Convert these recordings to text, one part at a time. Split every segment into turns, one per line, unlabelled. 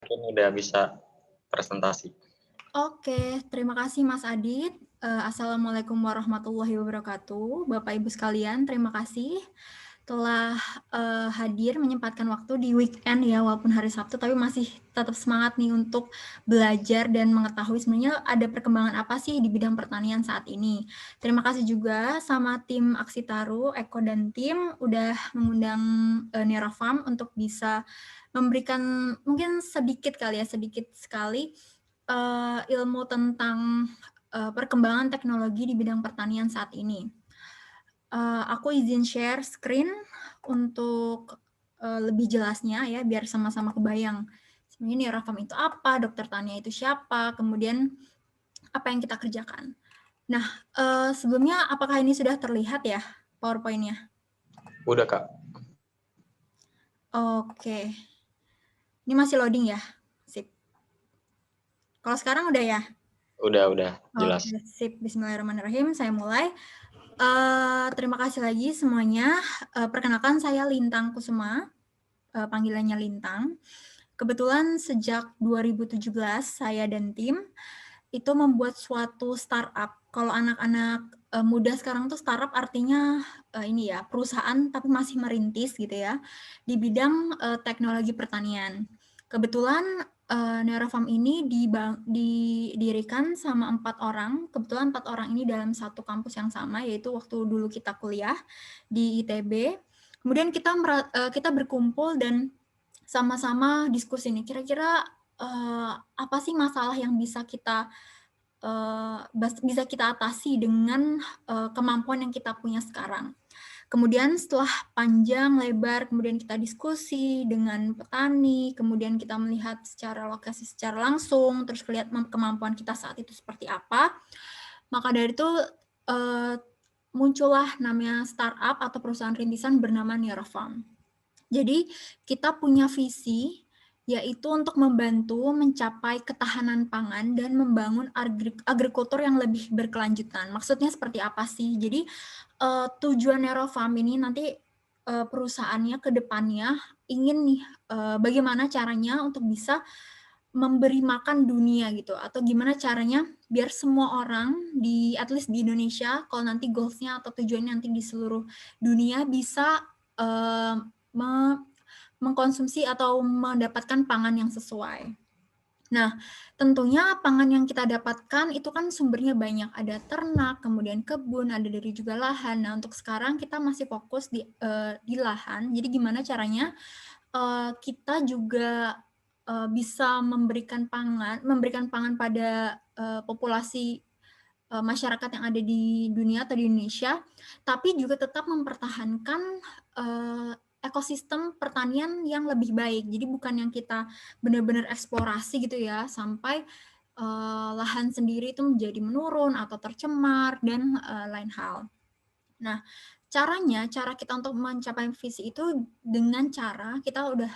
mungkin udah bisa presentasi.
Oke, terima kasih Mas Adit. Assalamualaikum warahmatullahi wabarakatuh. Bapak Ibu sekalian, terima kasih telah hadir menyempatkan waktu di weekend ya, walaupun hari Sabtu, tapi masih tetap semangat nih untuk belajar dan mengetahui sebenarnya ada perkembangan apa sih di bidang pertanian saat ini. Terima kasih juga sama tim Aksitaru, Eko dan tim udah mengundang Nerafarm untuk bisa memberikan mungkin sedikit kali ya, sedikit sekali ilmu tentang perkembangan teknologi di bidang pertanian saat ini. Aku izin share screen untuk lebih jelasnya ya, biar sama-sama kebayang. Sebenarnya Nerafarm itu apa, Dokter Tania itu siapa, kemudian apa yang kita kerjakan. Nah, sebelumnya apakah ini sudah terlihat ya PowerPoint-nya?
Udah, Kak.
Oke. Ini masih loading ya? Sip. Kalau sekarang udah ya?
Udah jelas.
Oke, sip. Bismillahirrahmanirrahim. Saya mulai. Terima kasih lagi semuanya. Perkenalkan saya Lintang Kusuma, panggilannya Lintang. Kebetulan sejak 2017 saya dan tim itu membuat suatu startup. Kalau anak-anak muda sekarang tuh startup artinya ini ya, perusahaan tapi masih merintis gitu ya di bidang teknologi pertanian. Kebetulan Nerafarm ini didirikan sama 4 orang. Kebetulan 4 orang ini dalam satu kampus yang sama, yaitu waktu dulu kita kuliah di ITB. Kemudian kita berkumpul dan sama-sama diskusi nih, kira-kira apa sih masalah yang bisa kita atasi dengan kemampuan yang kita punya sekarang. Kemudian setelah panjang lebar, kemudian kita diskusi dengan petani, kemudian kita melihat secara lokasi secara langsung, terus lihat kemampuan kita saat itu seperti apa. Maka dari itu muncullah namanya startup atau perusahaan rintisan bernama Nerafarm. Jadi kita punya visi yaitu untuk membantu mencapai ketahanan pangan dan membangun agrikultur yang lebih berkelanjutan. Maksudnya seperti apa sih? Jadi tujuan Nerafarm ini nanti perusahaannya ke depannya ingin nih bagaimana caranya untuk bisa memberi makan dunia gitu, atau gimana caranya biar semua orang di at least di Indonesia, kalau nanti goals-nya atau tujuannya nanti di seluruh dunia bisa mengkonsumsi atau mendapatkan pangan yang sesuai. Nah, tentunya pangan yang kita dapatkan itu kan sumbernya banyak. Ada ternak, kemudian kebun, ada dari juga lahan. Nah, untuk sekarang kita masih fokus di lahan. Jadi gimana caranya kita juga bisa memberikan pangan pada populasi masyarakat yang ada di dunia atau di Indonesia, tapi juga tetap mempertahankan ekosistem pertanian yang lebih baik. Jadi bukan yang kita benar-benar eksplorasi gitu ya, sampai lahan sendiri itu menjadi menurun atau tercemar dan lain hal. Nah, cara kita untuk mencapai visi itu dengan cara kita udah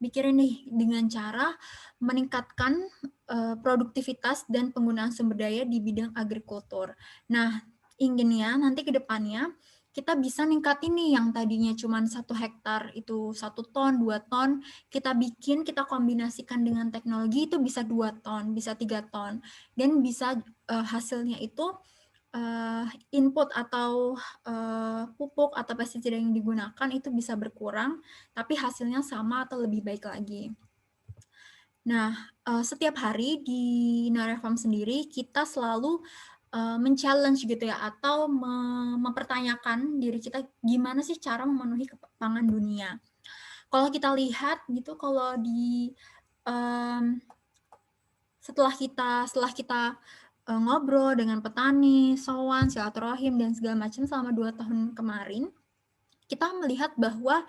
mikirin nih dengan cara meningkatkan produktivitas dan penggunaan sumber daya di bidang agrikultur. Nah, inginnya nanti ke depannya kita bisa ningkatin nih yang tadinya cuma 1 hektar itu 1 ton, 2 ton, kita kombinasikan dengan teknologi itu bisa 2 ton, bisa 3 ton, dan bisa hasilnya itu input atau pupuk atau pestisida yang digunakan itu bisa berkurang, tapi hasilnya sama atau lebih baik lagi. Nah, setiap hari di Nerafarm sendiri kita selalu men-challenge gitu ya, atau mempertanyakan diri kita gimana sih cara memenuhi pangan dunia. Kalau kita lihat gitu, kalau setelah kita ngobrol dengan petani, sowan, silaturahim dan segala macam selama 2 tahun kemarin, kita melihat bahwa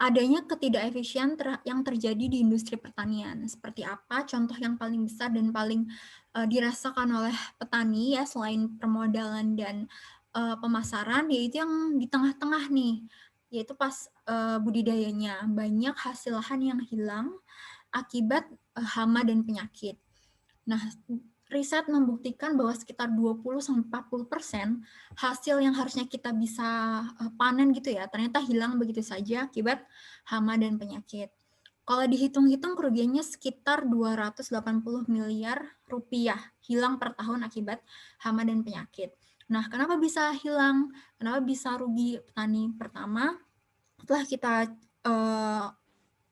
adanya ketidakefisien yang terjadi di industri pertanian. Seperti apa? Contoh yang paling besar dan paling dirasakan oleh petani ya, selain permodalan dan pemasaran, yaitu yang di tengah-tengah nih, yaitu pas budidayanya. Banyak hasil lahan yang hilang akibat hama dan penyakit. Nah, riset membuktikan bahwa sekitar 20-40% hasil yang harusnya kita bisa panen gitu ya, ternyata hilang begitu saja akibat hama dan penyakit. Kalau dihitung-hitung kerugiannya sekitar 280 miliar rupiah hilang per tahun akibat hama dan penyakit. Nah, kenapa bisa hilang? Kenapa bisa rugi petani? Pertama, setelah kita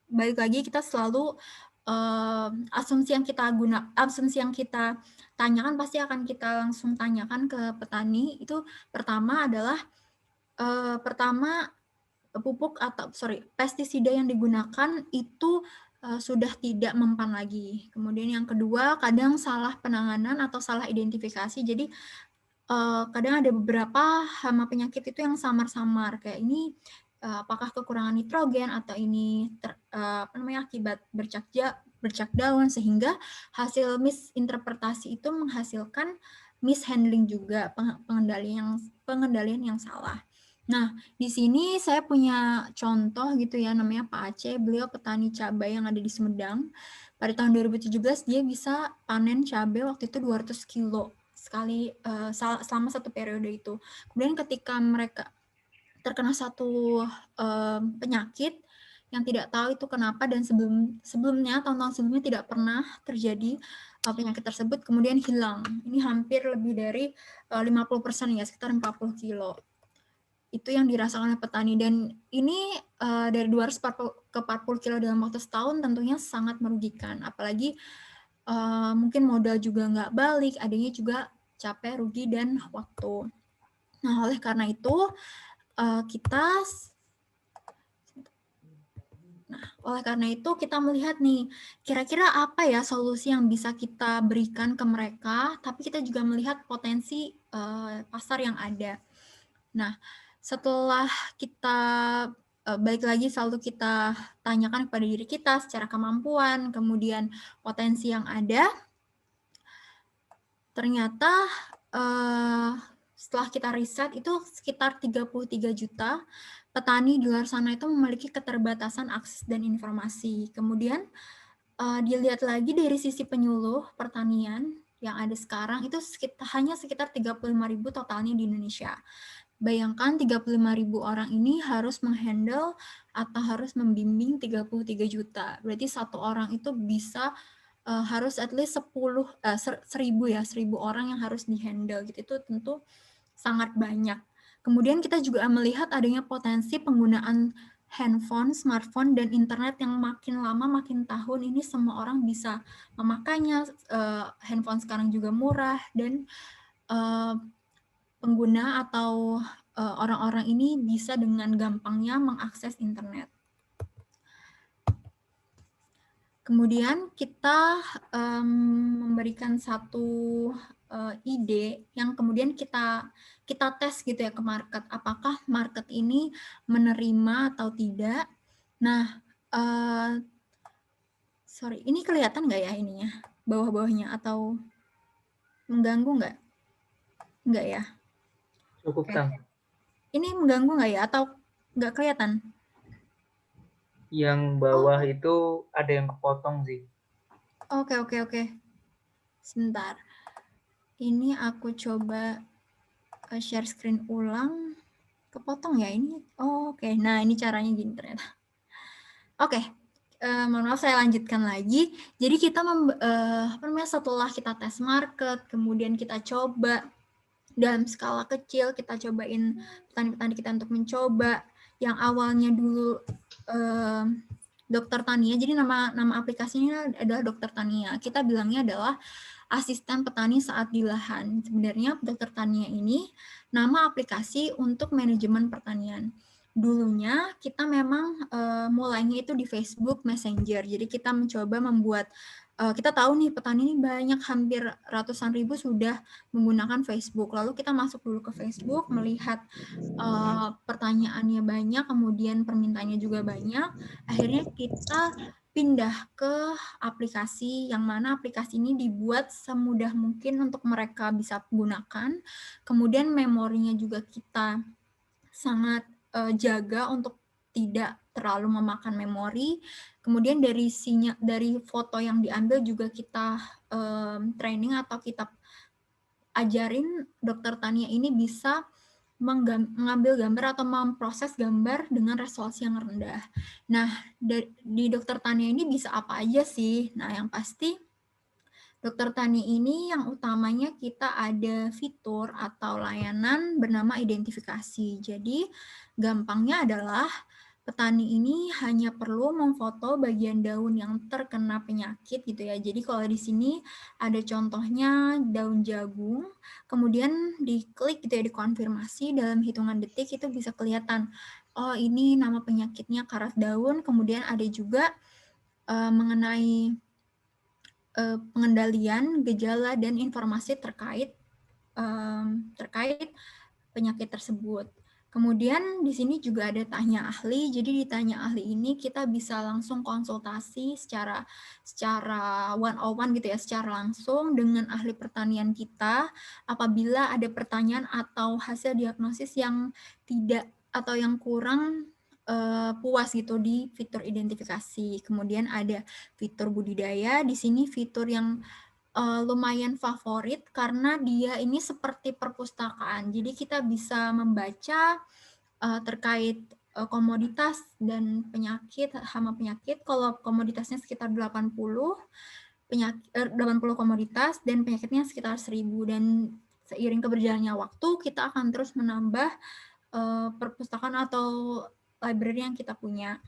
balik lagi kita selalu asumsi yang kita tanyakan pasti akan kita langsung tanyakan ke petani. Itu pertama adalah pestisida yang digunakan itu sudah tidak mempan lagi. Kemudian yang kedua, kadang salah penanganan atau salah identifikasi. Jadi kadang ada beberapa hama penyakit itu yang samar-samar, kayak ini apakah kekurangan nitrogen atau ini akibat bercak daun, sehingga hasil misinterpretasi itu menghasilkan mishandling juga, pengendalian yang salah. Nah, di sini saya punya contoh gitu ya, namanya Pak Aceh. Beliau petani cabai yang ada di Sumedang. Pada tahun 2017 dia bisa panen cabai waktu itu 200 kilo sekali selama satu periode itu. Kemudian ketika mereka terkena satu penyakit yang tidak tahu itu kenapa, dan sebelumnya tahun-tahun sebelumnya tidak pernah terjadi penyakit tersebut, kemudian hilang. Ini hampir lebih dari 50% ya, sekitar 40 kilo. Itu yang dirasakan oleh petani, dan ini dari 200 ke 40 kilo dalam waktu setahun tentunya sangat merugikan, apalagi mungkin modal juga nggak balik, adanya juga capek, rugi, dan waktu. Nah, oleh karena itu kita melihat nih, kira-kira apa ya solusi yang bisa kita berikan ke mereka, tapi kita juga melihat potensi pasar yang ada. Nah, setelah kita balik lagi, selalu kita tanyakan kepada diri kita secara kemampuan, kemudian potensi yang ada. Ternyata setelah kita riset itu sekitar 33 juta petani di luar sana itu memiliki keterbatasan akses dan informasi. Kemudian dilihat lagi dari sisi penyuluh pertanian yang ada sekarang itu hanya sekitar 35.000 totalnya di Indonesia. Bayangkan 35.000 orang ini harus menghandle atau harus membimbing 33 juta. Berarti satu orang itu bisa harus at least 1.000 orang yang harus dihandle gitu. Itu tentu sangat banyak. Kemudian kita juga melihat adanya potensi penggunaan handphone, smartphone, dan internet yang makin lama makin tahun ini semua orang bisa memakainya. Handphone sekarang juga murah, dan pengguna atau orang-orang ini bisa dengan gampangnya mengakses internet. Kemudian kita memberikan satu ide yang kemudian kita tes gitu ya ke market, apakah market ini menerima atau tidak. Nah, ini kelihatan nggak ya ininya, bawah-bawahnya, atau mengganggu nggak? Nggak ya?
Cukup, Kang.
Ini mengganggu nggak ya, atau nggak kelihatan?
Yang bawah itu ada yang kepotong sih.
Oke. Sebentar. Ini aku coba share screen ulang. Kepotong ya ini? Oke. Nah, ini caranya gini ternyata. Oke. Mohon maaf, saya lanjutkan lagi. Jadi kita setelah kita tes market, kemudian kita coba dalam skala kecil, kita cobain petani-petani kita untuk mencoba. Yang awalnya dulu Dokter Tania, jadi nama aplikasinya adalah Dokter Tania. Kita bilangnya adalah asisten petani saat di lahan. Sebenarnya Dokter Tania ini nama aplikasi untuk manajemen pertanian. Dulunya kita memang mulainya itu di Facebook Messenger. Jadi kita mencoba membuat, kita tahu nih petani ini banyak, hampir ratusan ribu sudah menggunakan Facebook. Lalu kita masuk dulu ke Facebook, melihat pertanyaannya banyak, kemudian permintaannya juga banyak. Akhirnya kita pindah ke aplikasi, yang mana aplikasi ini dibuat semudah mungkin untuk mereka bisa gunakan. Kemudian memorinya juga kita sangat jaga untuk tidak terlalu memakan memori. Kemudian dari foto yang diambil juga kita training atau kita ajarin Dokter Tania ini bisa mengambil gambar atau memproses gambar dengan resolusi yang rendah. Nah, di Dokter Tania ini bisa apa aja sih? Nah, yang pasti Dokter Tani ini yang utamanya kita ada fitur atau layanan bernama identifikasi. Jadi gampangnya adalah petani ini hanya perlu memfoto bagian daun yang terkena penyakit gitu ya. Jadi kalau di sini ada contohnya daun jagung, kemudian diklik gitu ya, dikonfirmasi dalam hitungan detik itu bisa kelihatan. Oh ini nama penyakitnya karat daun, kemudian ada juga mengenai pengendalian gejala dan informasi terkait penyakit tersebut. Kemudian di sini juga ada tanya ahli. Jadi di tanya ahli ini kita bisa langsung konsultasi secara one on one gitu ya, secara langsung dengan ahli pertanian kita apabila ada pertanyaan atau hasil diagnosis yang tidak atau yang kurang puas gitu di fitur identifikasi. Kemudian ada fitur budidaya. Di sini fitur yang lumayan favorit karena dia ini seperti perpustakaan. Jadi kita bisa membaca terkait komoditas dan penyakit, hama penyakit. Kalau komoditasnya sekitar 80 komoditas dan penyakitnya sekitar 1000, dan seiring keberjalannya waktu kita akan terus menambah perpustakaan atau library yang kita punya.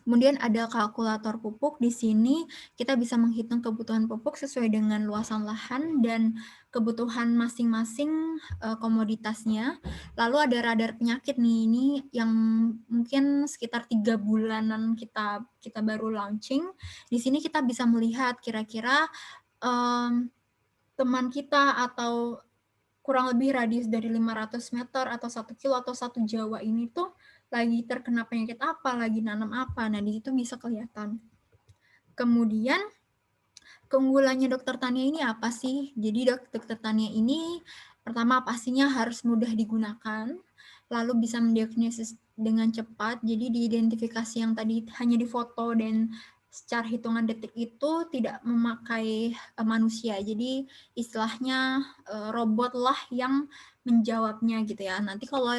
Kemudian ada kalkulator pupuk. Di sini kita bisa menghitung kebutuhan pupuk sesuai dengan luasan lahan dan kebutuhan masing-masing komoditasnya. Lalu ada radar penyakit nih, ini yang mungkin sekitar 3 bulanan kita baru launching. Di sini kita bisa melihat kira-kira teman kita atau kurang lebih radius dari 500 meter atau 1 kilo atau 1 Jawa ini tuh lagi terkena penyakit apa, lagi nanam apa. Nah, di itu bisa kelihatan. Kemudian keunggulannya Dokter Tania ini apa sih? Jadi Dokter Tania ini pertama pastinya harus mudah digunakan, lalu bisa mendiagnosis dengan cepat. Jadi diidentifikasi yang tadi hanya difoto dan secara hitungan detik itu tidak memakai manusia. Jadi istilahnya robot lah yang menjawabnya gitu ya. Nanti kalau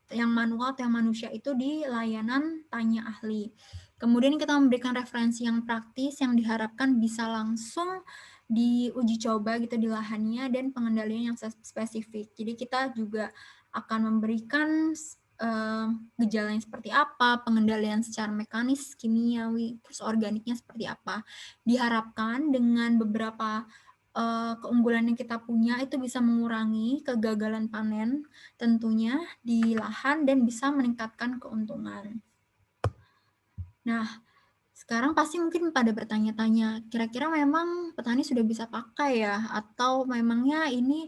yang manual atau yang manusia itu di layanan tanya ahli. Kemudian kita memberikan referensi yang praktis yang diharapkan bisa langsung diuji coba gitu di lahannya dan pengendalian yang spesifik. Jadi kita juga akan memberikan gejalanya seperti apa, pengendalian secara mekanis, kimiawi, terus organiknya seperti apa. Diharapkan dengan beberapa keunggulan yang kita punya itu bisa mengurangi kegagalan panen tentunya di lahan dan bisa meningkatkan keuntungan. Nah, sekarang pasti mungkin pada bertanya-tanya, kira-kira memang petani sudah bisa pakai ya? Atau memangnya ini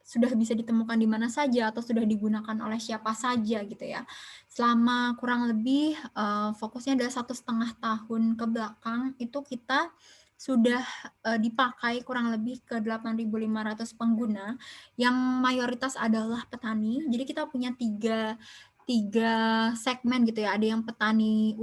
sudah bisa ditemukan di mana saja atau sudah digunakan oleh siapa saja gitu ya? Selama kurang lebih fokusnya adalah 1,5 tahun ke belakang, itu kita sudah dipakai kurang lebih ke 8.500 pengguna yang mayoritas adalah petani. Jadi kita punya tiga segmen gitu ya. Ada yang petani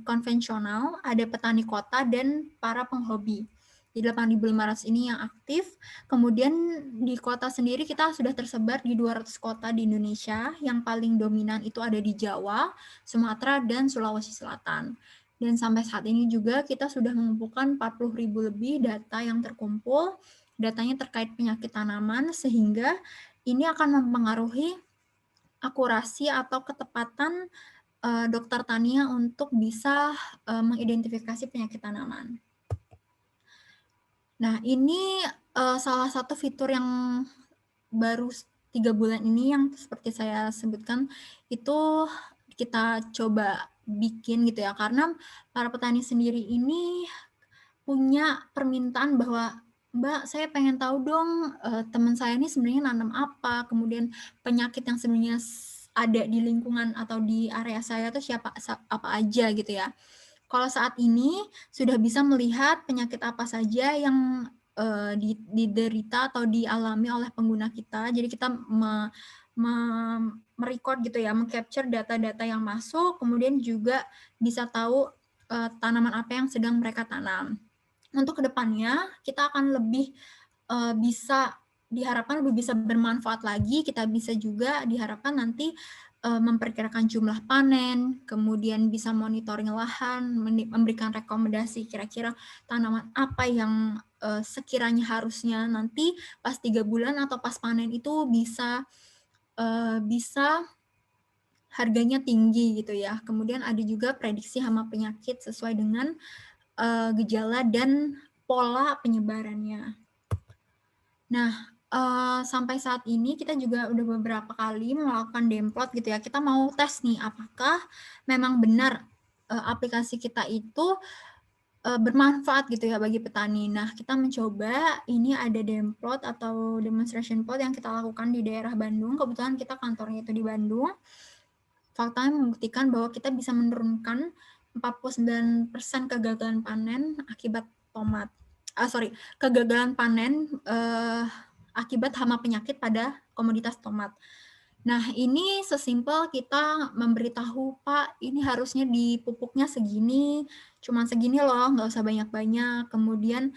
konvensional, ada petani kota, dan para penghobi. Di 8.500 ini yang aktif. Kemudian di kota sendiri kita sudah tersebar di 200 kota di Indonesia. Yang paling dominan itu ada di Jawa, Sumatera, dan Sulawesi Selatan. Dan sampai saat ini juga kita sudah mengumpulkan 40.000 lebih data yang terkumpul. Datanya terkait penyakit tanaman, sehingga ini akan mempengaruhi akurasi atau ketepatan Dokter Tania untuk bisa mengidentifikasi penyakit tanaman. Nah, ini salah satu fitur yang baru 3 bulan ini yang seperti saya sebutkan itu kita coba bikin gitu ya, karena para petani sendiri ini punya permintaan bahwa, "Mbak, saya pengen tahu dong teman saya ini sebenarnya nanam apa, kemudian penyakit yang sebenarnya ada di lingkungan atau di area saya tuh apa aja," gitu ya. Kalau saat ini sudah bisa melihat penyakit apa saja yang diderita atau dialami oleh pengguna kita. Jadi kita merecord gitu ya, meng-capture data-data yang masuk, kemudian juga bisa tahu tanaman apa yang sedang mereka tanam. Untuk kedepannya kita akan lebih bisa diharapkan lebih bisa bermanfaat lagi. Kita bisa juga diharapkan nanti memperkirakan jumlah panen, kemudian bisa monitoring lahan, memberikan rekomendasi kira-kira tanaman apa yang sekiranya harusnya nanti pas 3 bulan atau pas panen itu bisa harganya tinggi gitu ya. Kemudian ada juga prediksi hama penyakit sesuai dengan gejala dan pola penyebarannya. Nah, sampai saat ini kita juga udah beberapa kali melakukan demplot gitu ya. Kita mau tes nih apakah memang benar aplikasi kita itu bermanfaat gitu ya bagi petani. Nah, kita mencoba ini ada demplot atau demonstration plot yang kita lakukan di daerah Bandung. Kebetulan kita kantornya itu di Bandung. Faktanya membuktikan bahwa kita bisa menurunkan 49% kegagalan panen akibat tomat. Kegagalan panen akibat hama penyakit pada komoditas tomat. Nah, ini sesimpel kita memberitahu, Pak, ini harusnya dipupuknya segini, cuman segini loh, nggak usah banyak-banyak. Kemudian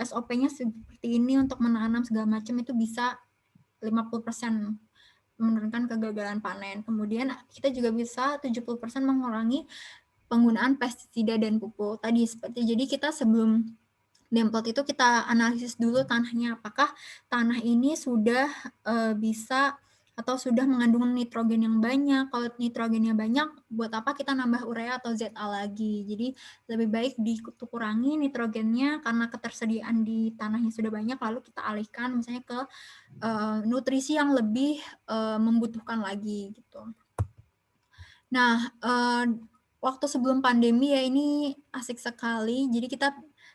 SOP-nya seperti ini untuk menanam segala macam itu bisa 50% menurunkan kegagalan panen. Kemudian kita juga bisa 70% mengurangi penggunaan pestisida dan pupuk. Tadi seperti jadi kita sebelum demplot itu kita analisis dulu tanahnya, apakah tanah ini sudah bisa atau sudah mengandung nitrogen yang banyak. Kalau nitrogennya banyak, buat apa kita nambah urea atau ZA lagi. Jadi lebih baik dikurangi nitrogennya karena ketersediaan di tanahnya sudah banyak, lalu kita alihkan misalnya ke nutrisi yang lebih membutuhkan lagi gitu. Nah, waktu sebelum pandemi ya ini asik sekali. Jadi kita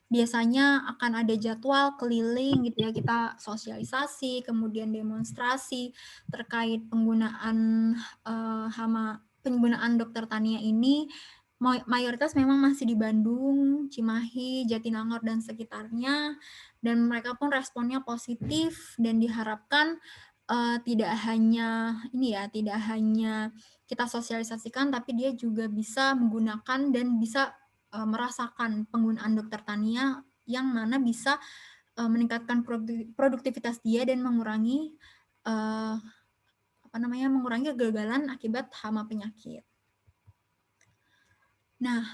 biasanya akan ada jadwal keliling gitu ya, kita sosialisasi, kemudian demonstrasi terkait penggunaan penggunaan dokter tania ini. Mayoritas memang masih di Bandung, Cimahi, Jatinangor dan sekitarnya, dan mereka pun responnya positif dan diharapkan tidak hanya kita sosialisasikan, tapi dia juga bisa menggunakan dan bisa merasakan penggunaan dokter tania yang mana bisa meningkatkan produktivitas dia dan mengurangi mengurangi kegagalan akibat hama penyakit. Nah,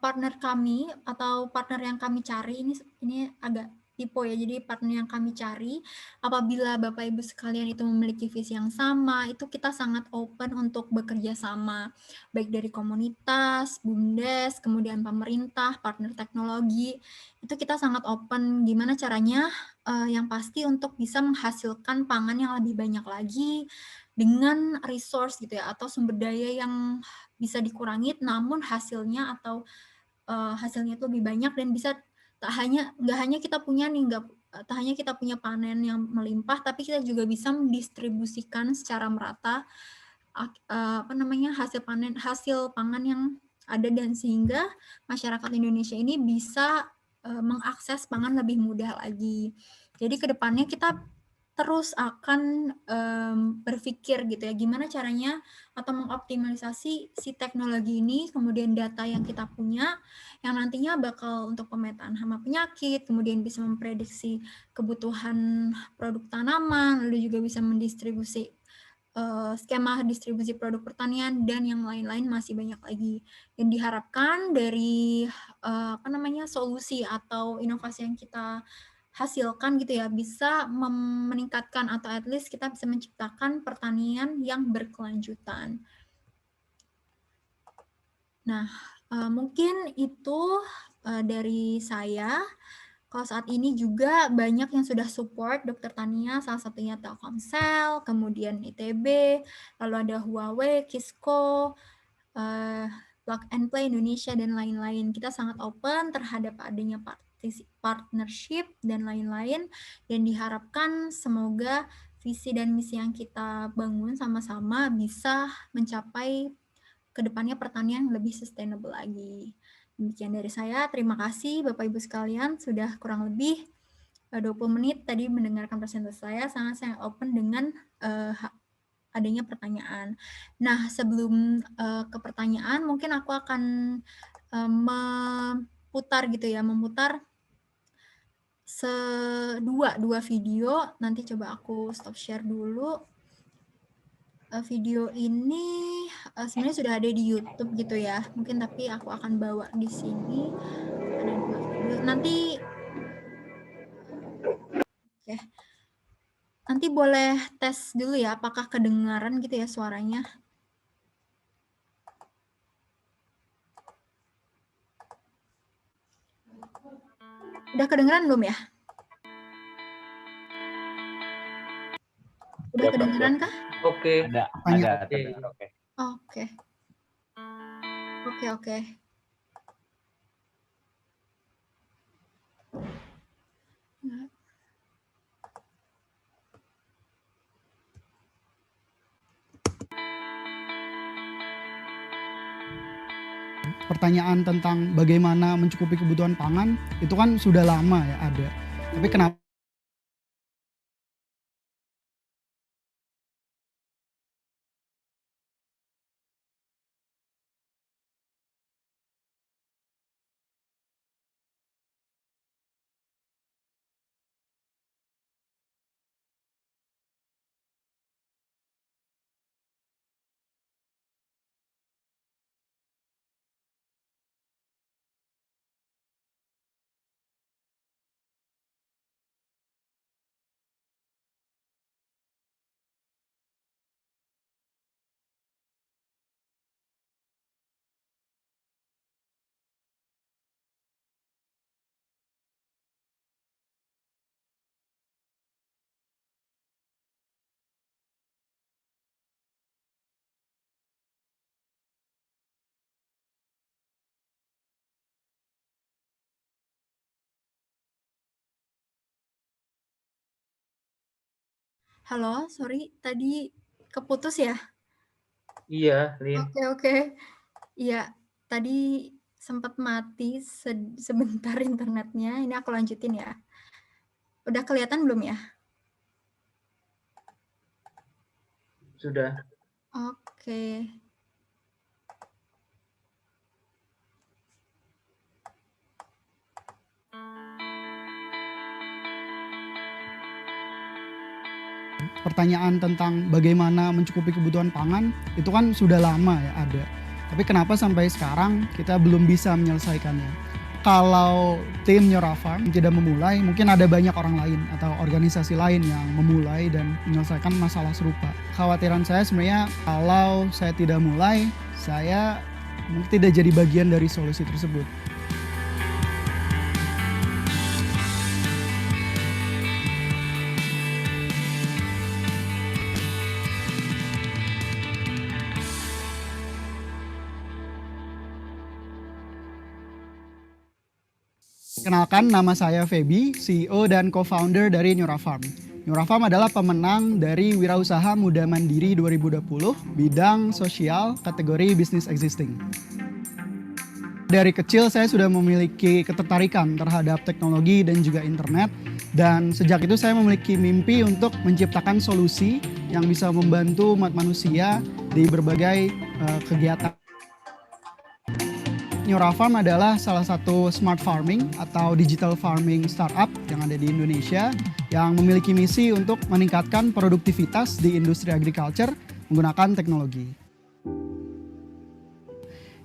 partner kami atau partner yang kami cari ini agak tipe ya. Jadi partner yang kami cari, apabila Bapak Ibu sekalian itu memiliki visi yang sama, itu kita sangat open untuk bekerja sama, baik dari komunitas, BUMDes, kemudian pemerintah, partner teknologi, itu kita sangat open gimana caranya yang pasti untuk bisa menghasilkan pangan yang lebih banyak lagi dengan resource gitu ya, atau sumber daya yang bisa dikurangi, namun hasilnya itu lebih banyak dan bisa nggak hanya kita punya panen yang melimpah, tapi kita juga bisa mendistribusikan secara merata hasil pangan yang ada, dan sehingga masyarakat Indonesia ini bisa mengakses pangan lebih mudah lagi. Jadi kedepannya kita terus akan berpikir gitu ya, gimana caranya atau mengoptimalisasi si teknologi ini, kemudian data yang kita punya, yang nantinya bakal untuk pemetaan hama penyakit, kemudian bisa memprediksi kebutuhan produk tanaman, lalu juga bisa mendistribusi skema distribusi produk pertanian, dan yang lain-lain masih banyak lagi. Dan diharapkan dari solusi atau inovasi yang kita hasilkan gitu ya, bisa meningkatkan atau at least kita bisa menciptakan pertanian yang berkelanjutan. Nah, mungkin itu dari saya. Kalau saat ini juga banyak yang sudah support dokter tania, salah satunya Telkomsel, kemudian ITB, lalu ada Huawei, Kisco, Plug and Play Indonesia, dan lain-lain. Kita sangat open terhadap adanya partnership dan lain-lain, dan diharapkan semoga visi dan misi yang kita bangun sama-sama bisa mencapai kedepannya pertanian lebih sustainable lagi. Demikian dari saya, terima kasih Bapak Ibu sekalian, sudah kurang lebih 20 menit tadi mendengarkan presentasi saya, sangat open dengan adanya pertanyaan. Nah, sebelum ke pertanyaan, mungkin aku akan memutar dua video. Nanti coba aku stop share dulu. Video ini sebenarnya sudah ada di YouTube gitu ya. Mungkin tapi aku akan bawa di sini. Ada 2 video. Oke. Nanti boleh tes dulu ya, apakah kedengaran gitu ya suaranya. Udah kedengeran belum ya? Udah kedengeran kah?
Oke.
Ada
Oke.
terdengar, oke.
Oke. Oke.
Pertanyaan tentang bagaimana mencukupi kebutuhan pangan itu kan sudah lama ya ada. Tapi kenapa
Halo, sorry tadi keputus ya?
Iya, Lin.
Oke. Iya, tadi sempat mati sebentar internetnya. Ini aku lanjutin ya. Udah kelihatan belum ya?
Sudah.
Oke.
pertanyaan tentang bagaimana mencukupi kebutuhan pangan itu kan sudah lama ya ada. Tapi kenapa sampai sekarang kita belum bisa menyelesaikannya? Kalau tim Nyora Farm tidak memulai, mungkin ada banyak orang lain atau organisasi lain yang memulai dan menyelesaikan masalah serupa. Kekhawatiran saya sebenarnya kalau saya tidak mulai, saya mungkin tidak jadi bagian dari solusi tersebut. Kenalkan, nama saya Feby, CEO dan co-founder dari Nyora Farm. Nyora Farm adalah pemenang dari Wirausaha Muda Mandiri 2020, bidang sosial, kategori Business Existing. Dari kecil saya sudah memiliki ketertarikan terhadap teknologi dan juga internet, dan sejak itu saya memiliki mimpi untuk menciptakan solusi yang bisa membantu umat manusia di berbagai kegiatan. Nyora Farm adalah salah satu smart farming atau digital farming startup yang ada di Indonesia yang memiliki misi untuk meningkatkan produktivitas di industri agriculture menggunakan teknologi.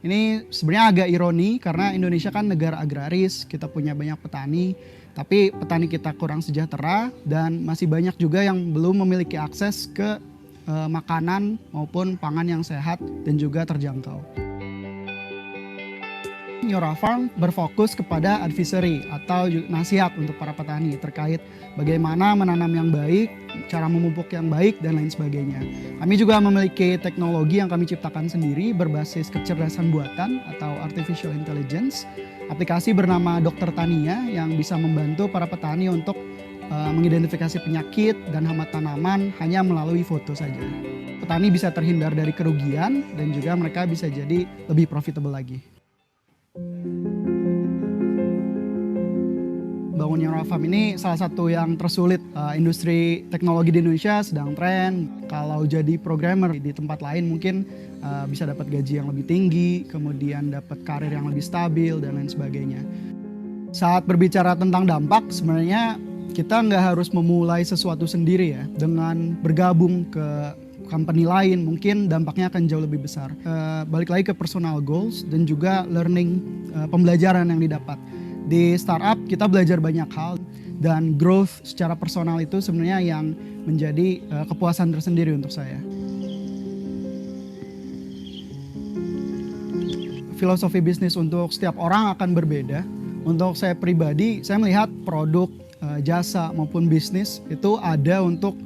Ini sebenarnya agak ironi karena Indonesia kan negara agraris, kita punya banyak petani, tapi petani kita kurang sejahtera dan masih banyak juga yang belum memiliki akses ke makanan maupun pangan yang sehat dan juga terjangkau. Nyora Farm berfokus kepada advisory atau nasihat untuk para petani terkait bagaimana menanam yang baik, cara memupuk yang baik, dan lain sebagainya. Kami juga memiliki teknologi yang kami ciptakan sendiri berbasis kecerdasan buatan atau artificial intelligence. Aplikasi bernama Dokter Tania yang bisa membantu para petani untuk mengidentifikasi penyakit dan hama tanaman hanya melalui foto saja. Petani bisa terhindar dari kerugian dan juga mereka bisa jadi lebih profitable lagi. Bangun Nyora Farm ini salah satu yang tersulit. Industri teknologi di Indonesia sedang tren. Kalau jadi programmer di tempat lain mungkin bisa dapat gaji yang lebih tinggi, kemudian dapat karir yang lebih stabil dan lain sebagainya. Saat berbicara tentang dampak, sebenarnya kita nggak harus memulai sesuatu sendiri ya. Dengan bergabung ke company lain, mungkin dampaknya akan jauh lebih besar. Balik lagi ke personal goals dan juga learning, pembelajaran yang didapat. Di startup kita belajar banyak hal dan growth secara personal itu sebenarnya yang menjadi kepuasan tersendiri untuk saya. Filosofi bisnis untuk setiap orang akan berbeda. Untuk saya pribadi, saya melihat produk, jasa maupun bisnis itu ada untuk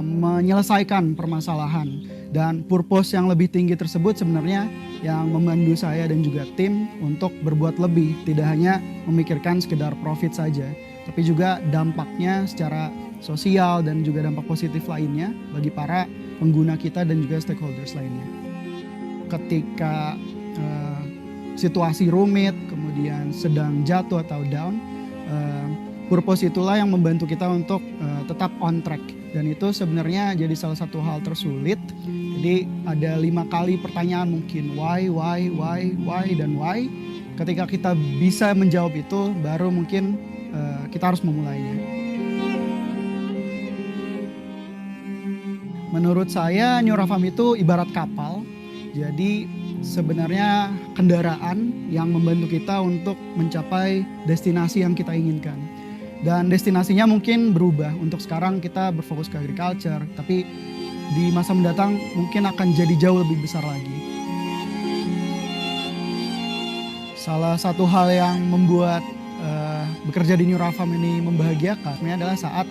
menyelesaikan permasalahan, dan purpose yang lebih tinggi tersebut sebenarnya yang memandu saya dan juga tim untuk berbuat lebih, tidak hanya memikirkan sekedar profit saja, tapi juga dampaknya secara sosial dan juga dampak positif lainnya bagi para pengguna kita dan juga stakeholders lainnya. Ketika situasi rumit, kemudian sedang jatuh atau down, purpose itulah yang membantu kita untuk tetap on track. Dan itu sebenarnya jadi salah satu hal tersulit. Jadi ada 5 kali pertanyaan mungkin, why, dan why. Ketika kita bisa menjawab itu, baru mungkin kita harus memulainya. Menurut saya, Neurafam itu ibarat kapal. Jadi sebenarnya kendaraan yang membantu kita untuk mencapai destinasi yang kita inginkan. Dan destinasinya mungkin berubah. Untuk sekarang kita berfokus ke agriculture, tapi di masa mendatang mungkin akan jadi jauh lebih besar lagi. Salah satu hal yang membuat bekerja di Neurafam ini membahagiakan ini adalah saat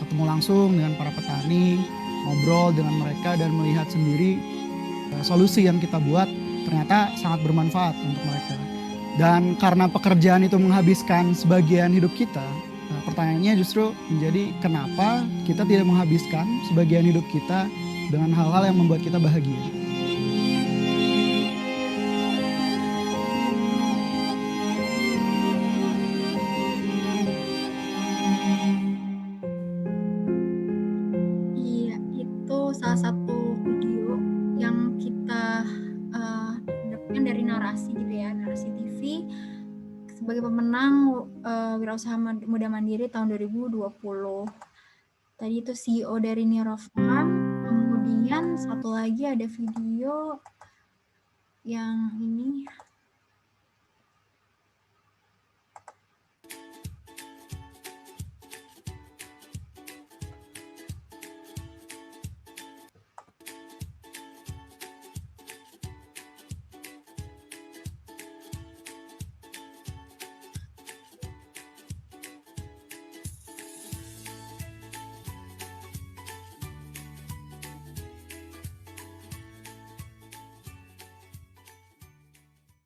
ketemu langsung dengan para petani, ngobrol dengan mereka dan melihat sendiri solusi yang kita buat ternyata sangat bermanfaat untuk mereka. Dan karena pekerjaan itu menghabiskan sebagian hidup kita, pertanyaannya justru menjadi kenapa kita tidak menghabiskan sebagian hidup kita dengan hal-hal yang membuat kita bahagia.
Iya, itu salah satu video yang kita dapatkan dari Narasi gitu ya, Narasi TV sebagai pemenang Wirausaha Muda Mandiri tahun 2020. Tadi itu CEO dari Neurafam. Kemudian satu lagi ada video yang ini.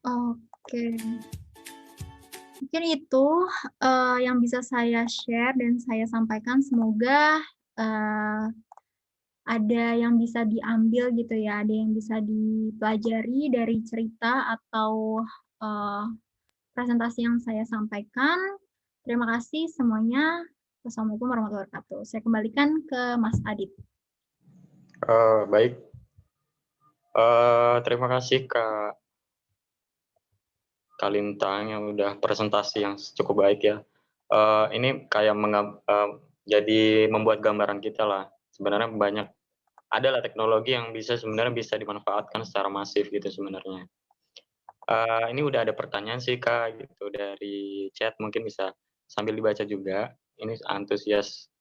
Oke. Mungkin itu yang bisa saya share dan saya sampaikan. Semoga ada yang bisa diambil gitu ya, ada yang bisa dipelajari dari cerita atau presentasi yang saya sampaikan. Terima kasih semuanya. Wassalamualaikum warahmatullahi wabarakatuh. Saya kembalikan ke Mas Adit.
Baik. Terima kasih Kak Lintang yang udah presentasi yang cukup baik ya. Ini kayak jadi membuat gambaran kita lah. Sebenarnya banyak adalah teknologi yang sebenarnya bisa dimanfaatkan secara masif gitu sebenarnya. Ini udah ada pertanyaan sih Kak gitu dari chat, mungkin bisa sambil dibaca juga. Ini antusias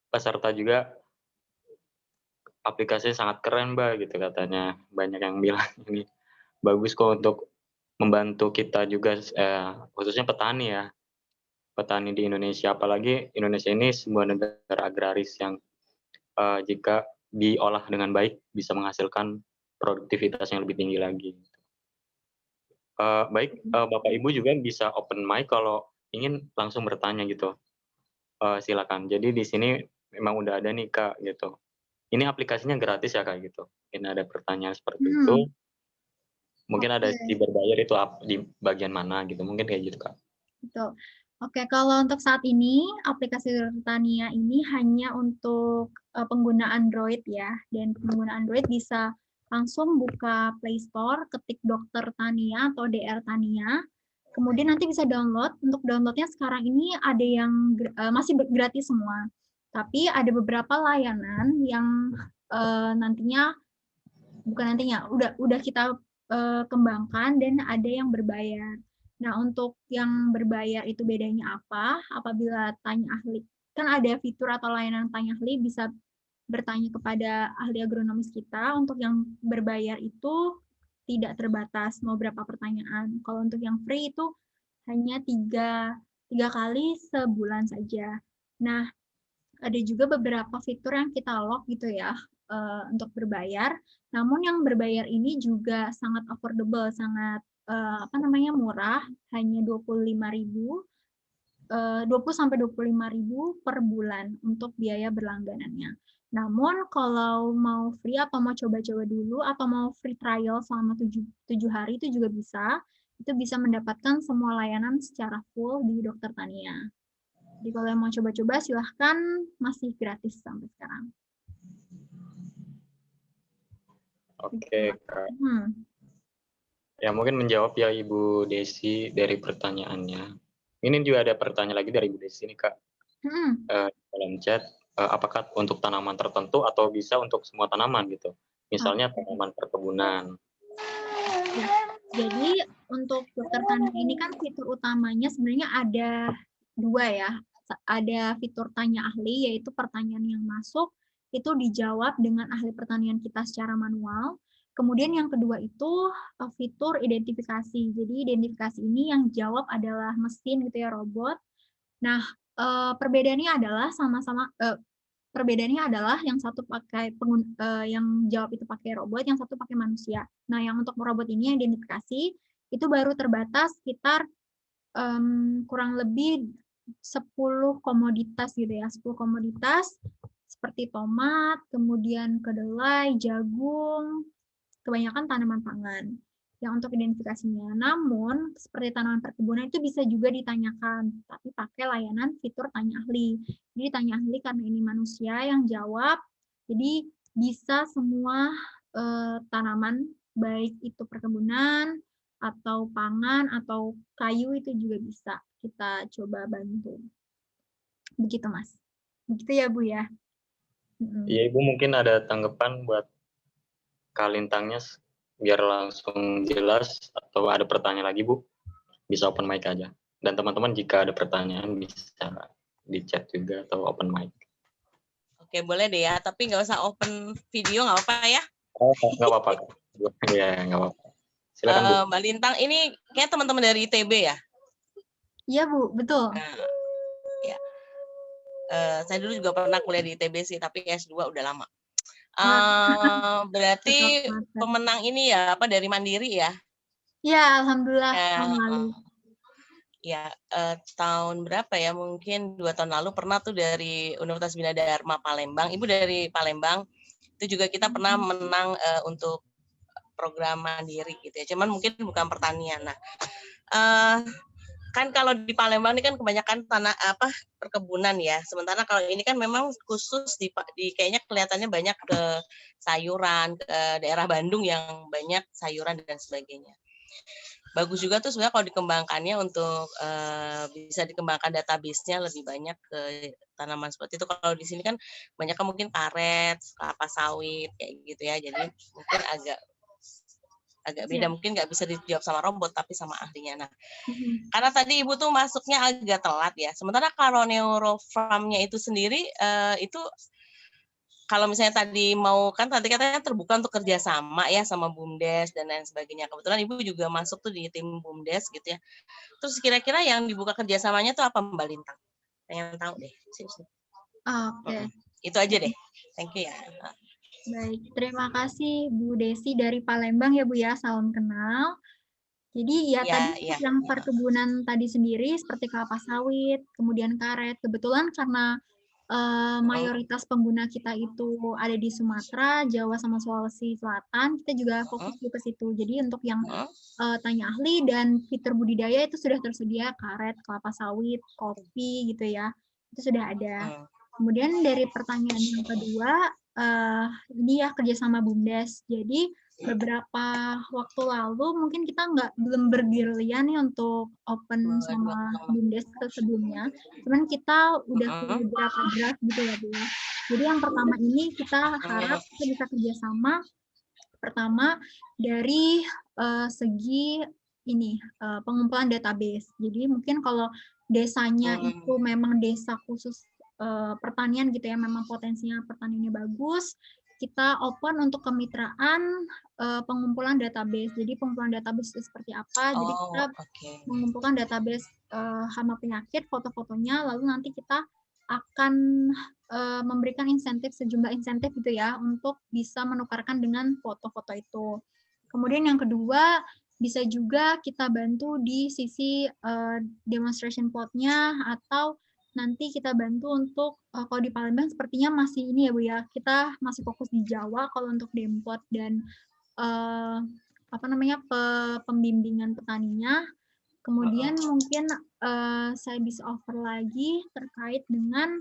peserta juga, aplikasinya sangat keren Mbak gitu katanya. Banyak yang bilang ini bagus kok untuk membantu kita juga, khususnya petani ya, petani di Indonesia. Apalagi Indonesia ini sebuah negara agraris yang jika diolah dengan baik bisa menghasilkan produktivitas yang lebih tinggi lagi. Baik, Bapak Ibu juga bisa open mic kalau ingin langsung bertanya gitu. Silakan. Jadi di sini memang udah ada nih Kak gitu. Ini aplikasinya gratis ya Kak gitu. Mungkin ada pertanyaan seperti itu. Mungkin ada di berbayar itu di bagian mana gitu, mungkin kayak gitu Kak.
Betul. Oke, kalau untuk saat ini aplikasi Tania ini hanya untuk pengguna Android ya, dan pengguna Android bisa langsung buka Play Store, ketik Dokter Tania atau DR Tania, Kemudian nanti bisa download. Untuk downloadnya sekarang ini ada yang masih gratis semua. Tapi ada beberapa layanan yang nantinya udah kita kembangkan dan ada yang berbayar. Nah, untuk yang berbayar itu bedanya apa? Apabila tanya ahli, kan ada fitur atau layanan tanya ahli bisa bertanya kepada ahli agronomis kita. Untuk yang berbayar itu tidak terbatas mau berapa pertanyaan. Kalau untuk yang free itu hanya tiga kali sebulan saja. Nah, ada juga beberapa fitur yang kita lock gitu ya untuk berbayar. Namun yang berbayar ini juga sangat affordable, sangat murah, hanya 20 sampai 25.000 per bulan untuk biaya berlangganannya. Namun kalau mau free atau mau coba-coba dulu atau mau free trial selama 7 hari itu juga bisa. Itu bisa mendapatkan semua layanan secara full di Dokter Tania. Jadi kalau yang mau coba-coba silahkan, masih gratis sampai sekarang.
Oke, Kak. Ya mungkin menjawab ya Ibu Desi dari pertanyaannya. Ini juga ada pertanyaan lagi dari Ibu Desi nih Kak. Dalam chat, apakah untuk tanaman tertentu atau bisa untuk semua tanaman gitu? Misalnya tanaman perkebunan.
Jadi untuk Dokter Tania ini kan fitur utamanya sebenarnya ada 2 ya. Ada fitur tanya ahli, yaitu pertanyaan yang masuk itu dijawab dengan ahli pertanian kita secara manual. Kemudian yang kedua itu fitur identifikasi. Jadi identifikasi ini yang jawab adalah mesin gitu ya, robot. Nah, perbedaannya adalah perbedaannya adalah yang satu pakai yang jawab itu pakai robot, yang satu pakai manusia. Nah, yang untuk robot ini identifikasi itu baru terbatas sekitar kurang lebih 10 komoditas gitu ya, 10 komoditas seperti tomat, kemudian kedelai, jagung, kebanyakan tanaman pangan yang untuk identifikasinya. Namun, seperti tanaman perkebunan itu bisa juga ditanyakan, tapi pakai layanan fitur tanya ahli. Jadi tanya ahli karena ini manusia yang jawab, jadi bisa semua tanaman, baik itu perkebunan, atau pangan, atau kayu itu juga bisa kita coba bantu. Begitu, Mas. Begitu ya, Bu ya?
Iya, Ibu mungkin ada tanggapan buat Kak Lintangnya biar langsung jelas atau ada pertanyaan lagi, Bu? Bisa open mic aja. Dan teman-teman jika ada pertanyaan bisa di chat juga atau open mic.
Oke, boleh deh ya, tapi nggak usah open video, nggak apa-apa ya?
Oh, nggak apa-apa. Ya, nggak apa-apa. Silakan, Bu.
Mbak Lintang, ini kayak teman-teman dari ITB ya?
Iya, Bu, betul.
Ya. Saya dulu juga pernah kuliah di ITB sih, tapi S2 udah lama. Berarti pemenang ini ya, dari Mandiri ya?
Ya, alhamdulillah tahun lalu.
Ya, tahun berapa ya? Mungkin 2 tahun lalu pernah tuh dari Universitas Bina Dharma Palembang. Ibu dari Palembang. Itu juga kita pernah menang untuk program mandiri gitu ya. Cuman mungkin bukan pertanian. Nah, kan kalau di Palembang ini kan kebanyakan perkebunan ya. Sementara kalau ini kan memang khusus di kayaknya kelihatannya banyak ke sayuran, ke daerah Bandung yang banyak sayuran dan sebagainya. Bagus juga tuh sebenarnya kalau dikembangkannya untuk bisa dikembangkan database-nya lebih banyak ke tanaman seperti itu. Kalau di sini kan banyak mungkin karet, kelapa sawit kayak gitu ya. Jadi mungkin agak beda, mungkin nggak bisa dijawab sama robot tapi sama ahlinya. Nah, karena tadi Ibu tuh masuknya agak telat ya. Sementara kalau neurofarm-nya itu sendiri itu kalau misalnya tadi tadi katanya terbuka untuk kerjasama ya sama BUMDes dan lain sebagainya. Kebetulan Ibu juga masuk tuh di tim BUMDes gitu ya. Terus kira-kira yang dibuka kerjasamanya tuh apa, Mbak Lintang? Pengen tahu deh.
Oke.
Itu aja deh. Thank you ya.
Baik, terima kasih Bu Desi dari Palembang ya Bu ya, salam kenal. Jadi ya tadi yang perkebunan tadi sendiri seperti kelapa sawit, kemudian karet. Kebetulan karena mayoritas pengguna kita itu ada di Sumatera, Jawa sama Sulawesi Selatan, kita juga fokus ke situ. Jadi untuk yang tanya ahli dan fitur budidaya itu sudah tersedia karet, kelapa sawit, kopi gitu ya. Itu sudah ada. Kemudian dari pertanyaan yang kedua, ini ya kerjasama BUMDes. Jadi beberapa waktu lalu mungkin kita belum bergerilya nih untuk open sama BUMDes sebelumnya. Cuman kita udah punya beberapa draft gitu ya, Bu ya. Jadi yang pertama ini kita harap kita bisa kerjasama pertama dari segi ini pengumpulan database. Jadi mungkin kalau desanya itu memang desa khusus pertanian gitu ya, memang potensinya pertaniannya bagus, kita open untuk kemitraan pengumpulan database. Jadi pengumpulan database itu seperti apa? Jadi kita mengumpulkan database hama penyakit, foto-fotonya, lalu nanti kita akan memberikan sejumlah insentif gitu ya untuk bisa menukarkan dengan foto-foto itu. Kemudian yang kedua, bisa juga kita bantu di sisi demonstration plot-nya, atau nanti kita bantu untuk kalau di Palembang sepertinya masih ini ya Bu ya, kita masih fokus di Jawa kalau untuk demplot dan pembimbingan petaninya. Kemudian mungkin saya bisa offer lagi terkait dengan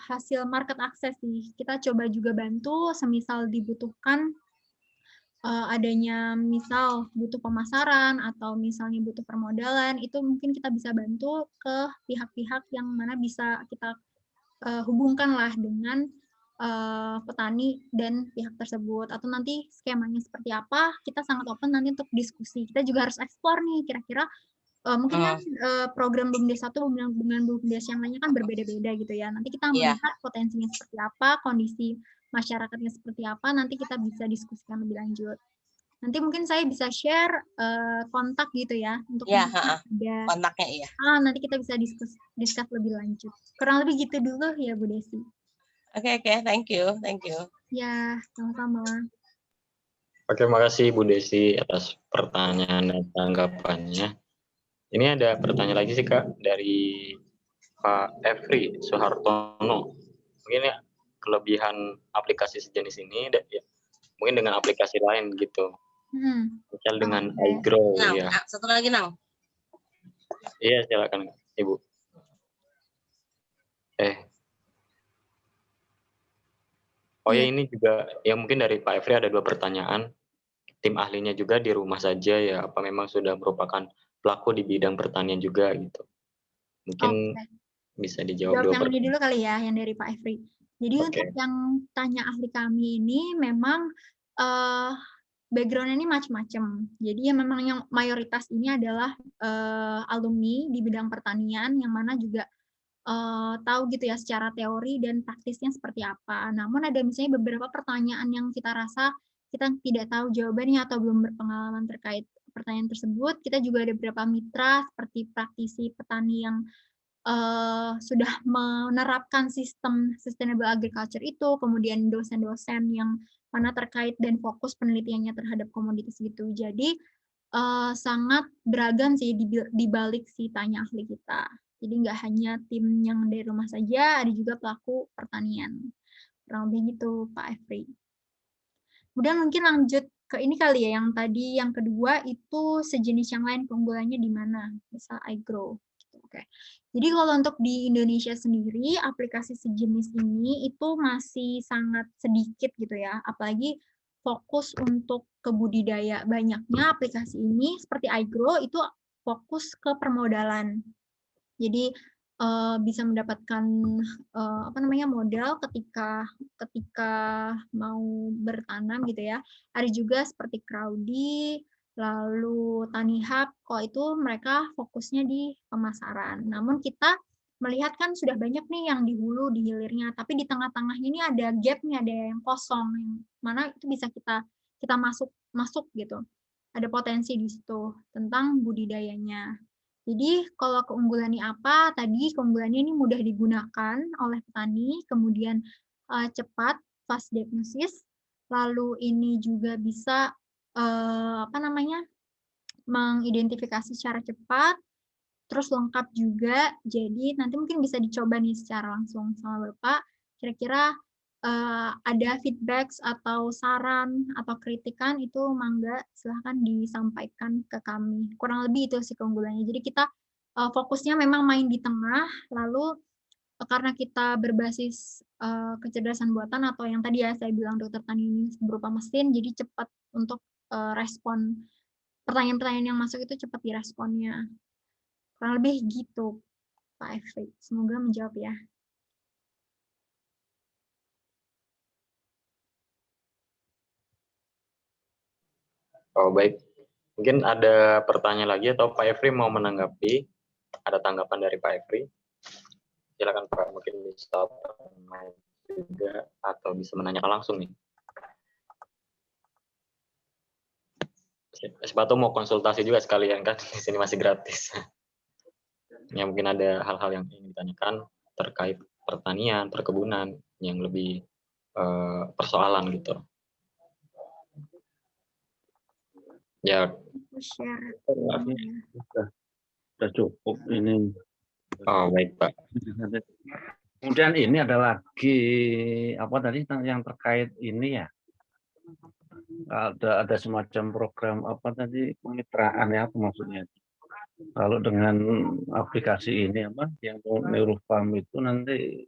hasil market access sih. Kita coba juga bantu semisal dibutuhkan adanya misal butuh pemasaran atau misalnya butuh permodalan, itu mungkin kita bisa bantu ke pihak-pihak yang mana bisa kita hubungkan lah dengan petani dan pihak tersebut, atau nanti skemanya seperti apa, kita sangat open nanti untuk diskusi. Kita juga harus eksplor nih kira-kira mungkin kan program BUMDes 1 dengan BUMDes yang lainnya kan berbeda-beda gitu ya. Nanti kita melihat potensinya seperti apa, kondisi masyarakatnya seperti apa, nanti kita bisa diskusikan lebih lanjut. Nanti mungkin saya bisa share kontak gitu ya untuk ada
kontaknya iya.
Nanti kita bisa diskus lebih lanjut. Kurang lebih gitu dulu ya Bu Desi.
Oke, thank you.
Ya, sama-sama.
Oke, makasih Bu Desi atas pertanyaan dan tanggapannya. Ini ada pertanyaan lagi sih Kak dari Pak Efri Soehartono. Mungkin ya kelebihan aplikasi sejenis ini ya, mungkin dengan aplikasi lain gitu. Misal dengan iGrow ya.
Satu lagi Nang.
Iya, silakan Ibu. Ya ini juga ya mungkin dari Pak Efri ada 2 pertanyaan. Tim ahlinya juga di rumah saja ya, apa memang sudah merupakan pelaku di bidang pertanian juga gitu. Mungkin bisa dijawab
yang ini dulu kali ya, yang dari Pak Efri. Jadi untuk yang tanya ahli kami ini memang background-nya ini macam-macam. Jadi yang memang yang mayoritas ini adalah alumni di bidang pertanian yang mana juga tahu gitu ya secara teori dan praktisnya seperti apa. Namun ada misalnya beberapa pertanyaan yang kita rasa kita tidak tahu jawabannya atau belum berpengalaman terkait pertanyaan tersebut. Kita juga ada beberapa mitra seperti praktisi petani yang sudah menerapkan sistem sustainable agriculture itu, kemudian dosen-dosen yang mana terkait dan fokus penelitiannya terhadap komoditas gitu. Jadi sangat beragam sih di balik si tanya ahli kita. Jadi nggak hanya tim yang dari rumah saja, ada juga pelaku pertanian. Kurang lebih gitu, Pak Efri. Kemudian mungkin lanjut ke ini kali ya, yang tadi yang kedua itu sejenis yang lain keunggulannya di mana? Misal iGrow. Gitu. Oke. Jadi kalau untuk di Indonesia sendiri, aplikasi sejenis ini itu masih sangat sedikit gitu ya. Apalagi fokus untuk ke budidaya. Banyaknya aplikasi ini seperti iGrow itu fokus ke permodalan. Jadi bisa mendapatkan modal ketika mau bertanam gitu ya. Ada juga seperti Crowdy, lalu TaniHub, kalau itu mereka fokusnya di pemasaran. Namun kita melihat kan sudah banyak nih yang di hulu, di hilirnya, tapi di tengah-tengahnya ini ada gap nih, ada yang kosong, yang mana itu bisa kita masuk gitu. Ada potensi di situ tentang budidayanya. Jadi kalau keunggulannya apa? Tadi keunggulannya ini mudah digunakan oleh petani, kemudian cepat, fast diagnosis, lalu ini juga bisa mengidentifikasi secara cepat, terus lengkap juga. Jadi nanti mungkin bisa dicoba nih secara langsung sama Bapak. Kira-kira ada feedback atau saran atau kritikan itu mangga silahkan disampaikan ke kami. Kurang lebih itu sih keunggulannya. Jadi kita fokusnya memang main di tengah, lalu karena kita berbasis kecerdasan buatan atau yang tadi ya saya bilang dokter tani ini berupa mesin, jadi cepat untuk respon pertanyaan-pertanyaan yang masuk itu cepat diresponnya. Kurang lebih gitu, Pak Efri. Semoga menjawab ya.
Oh, baik. Mungkin ada pertanyaan lagi atau Pak Efri mau menanggapi? Ada tanggapan dari Pak Efri? Silakan Pak, mungkin bisa juga atau bisa menanyakan langsung nih. Sepatu mau konsultasi juga sekalian kan, di sini masih gratis. Ya mungkin ada hal-hal yang ingin ditanyakan terkait pertanian, perkebunan yang lebih persoalan gitu. Ya,
Aku share.
Sudah cukup ini.
oh baik Pak.
Kemudian ini ada lagi apa tadi yang terkait ini ya, ada semacam program apa tadi kemitraan ya, apa maksudnya? Kalau dengan aplikasi ini apa yang Neurofarm itu nanti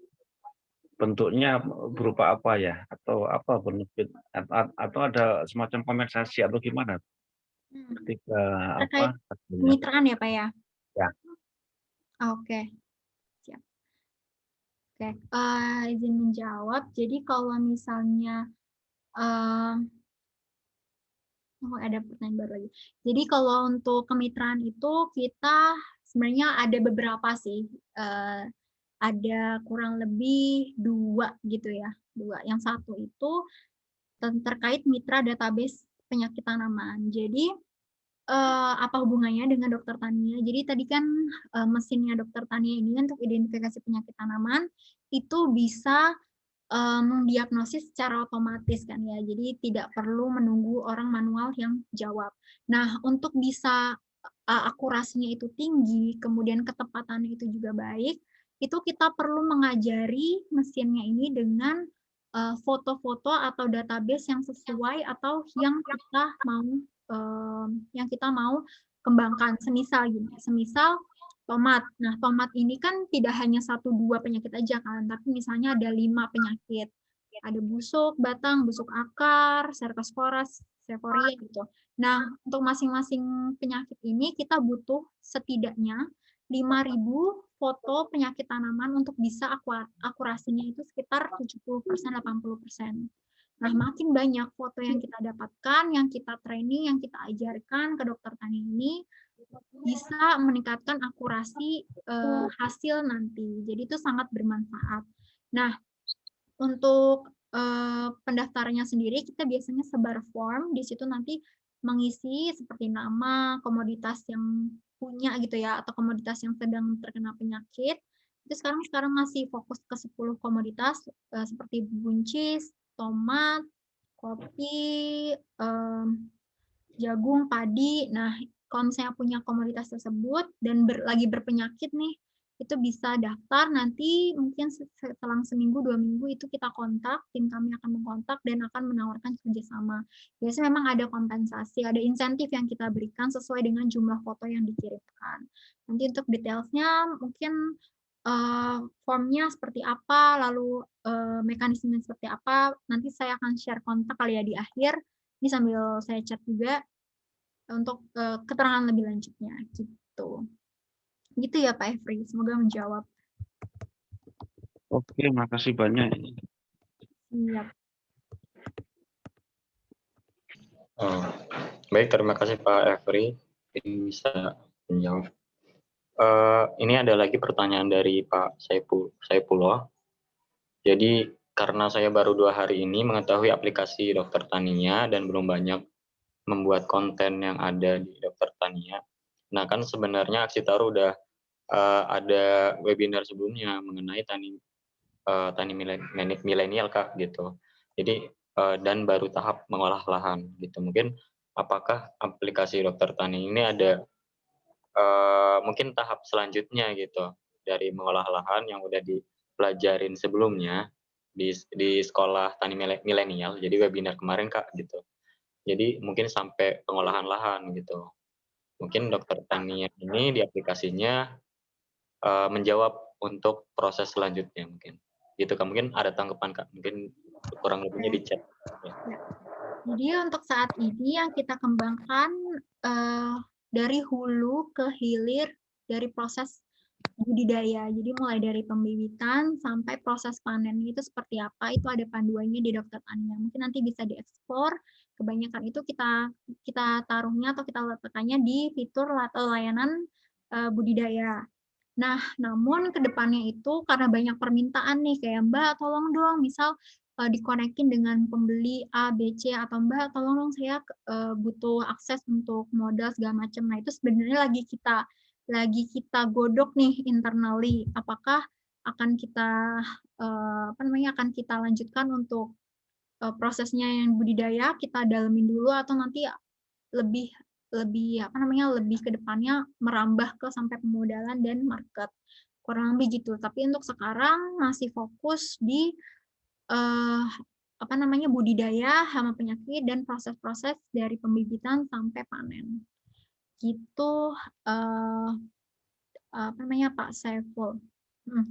bentuknya berupa apa ya, atau apa benefit atau ada semacam kompensasi atau gimana ketika
Terkait
apa?
kemitraan ya Pak ya?
Ya.
Oke, siap. Oke, izin menjawab. Jadi kalau misalnya oh ada pertanyaan baru lagi. Jadi kalau untuk kemitraan itu kita sebenarnya ada beberapa sih. Ada kurang lebih 2 gitu ya. 2. Yang satu itu terkait mitra database penyakit tanaman. Jadi apa hubungannya dengan dokter tania? Jadi tadi kan mesinnya dokter tania ini untuk identifikasi penyakit tanaman itu bisa mendiagnosis secara otomatis kan ya. Jadi tidak perlu menunggu orang manual yang jawab. Nah, untuk bisa akurasinya itu tinggi, kemudian ketepatannya itu juga baik, itu kita perlu mengajari mesinnya ini dengan foto-foto atau database yang sesuai atau yang kita mau kembangkan. Semisal gini, semisal tomat. Nah, tomat ini kan tidak hanya 1-2 penyakit aja kan, tapi misalnya ada 5 penyakit. Ada busuk batang, busuk akar, Cercospora, Sevoria gitu. Nah, untuk masing-masing penyakit ini kita butuh setidaknya 5.000 foto penyakit tanaman untuk bisa akurasinya itu sekitar 70%, 80%. Nah, makin banyak foto yang kita dapatkan, yang kita training, yang kita ajarkan ke dokter tani ini, bisa meningkatkan akurasi hasil nanti. Jadi itu sangat bermanfaat. Nah, untuk pendaftarannya sendiri kita biasanya sebar form, di situ nanti mengisi seperti nama, komoditas yang punya gitu ya, atau komoditas yang sedang terkena penyakit. Itu sekarang masih fokus ke 10 komoditas seperti buncis, tomat, kopi, jagung, padi. Nah, kalau misalnya punya komoditas tersebut dan lagi berpenyakit nih, itu bisa daftar, nanti mungkin setelah seminggu 2 minggu itu kita kontak, tim kami akan mengkontak dan akan menawarkan kerjasama. Biasanya memang ada kompensasi, ada insentif yang kita berikan sesuai dengan jumlah foto yang dikirimkan. Nanti untuk detailsnya mungkin formnya seperti apa, lalu mekanismenya seperti apa, nanti saya akan share kontak kali ya di akhir. Ini sambil saya chat juga untuk keterangan lebih lanjutnya gitu. Gitu ya Pak Efri, semoga menjawab.
Oke, makasih banyak.
Siap.
Oh, baik, terima kasih Pak Efri. Ini bisa menjawab. Ini ada lagi pertanyaan dari Pak Saipullah. Jadi karena saya baru 2 hari ini mengetahui aplikasi Dokter Tania dan belum banyak membuat konten yang ada di Dokter Tania. Nah kan sebenarnya Aksi Taruh udah ada webinar sebelumnya mengenai tani milenial Kak gitu. Jadi dan baru tahap mengolah lahan gitu. Mungkin apakah aplikasi Dokter Tani ini ada mungkin tahap selanjutnya gitu dari mengolah lahan yang udah dipelajarin sebelumnya di sekolah tani milenial. Jadi webinar kemarin Kak gitu. Jadi mungkin sampai pengolahan lahan gitu. Mungkin Dokter Tani ini di aplikasinya menjawab untuk proses selanjutnya mungkin. Gitu Kak, mungkin ada tanggapan Kak, mungkin kurang lebihnya di chat. Ya.
Jadi untuk saat ini yang kita kembangkan dari hulu ke hilir dari proses budidaya. Jadi mulai dari pembibitan sampai proses panen itu seperti apa, itu ada panduannya di Dokter Tania. Mungkin nanti bisa dieksplor. Kebanyakan itu kita taruhnya atau kita letakkannya di fitur atau layanan budidaya. Nah, namun ke depannya itu karena banyak permintaan nih, kayak Mbak tolong dong, misal dikonekin dengan pembeli A, B, C, atau Mbak tolong dong saya butuh akses untuk modal segala macam. Nah, itu sebenarnya lagi kita godok nih internally, apakah akan kita akan kita lanjutkan untuk prosesnya yang budidaya kita dalemin dulu atau nanti lebih ke depannya merambah ke sampai pemodalan dan market. Kurang lebih gitu. Tapi untuk sekarang masih fokus di budidaya, hama penyakit dan proses-proses dari pembibitan sampai panen. Gitu Pak Saiful.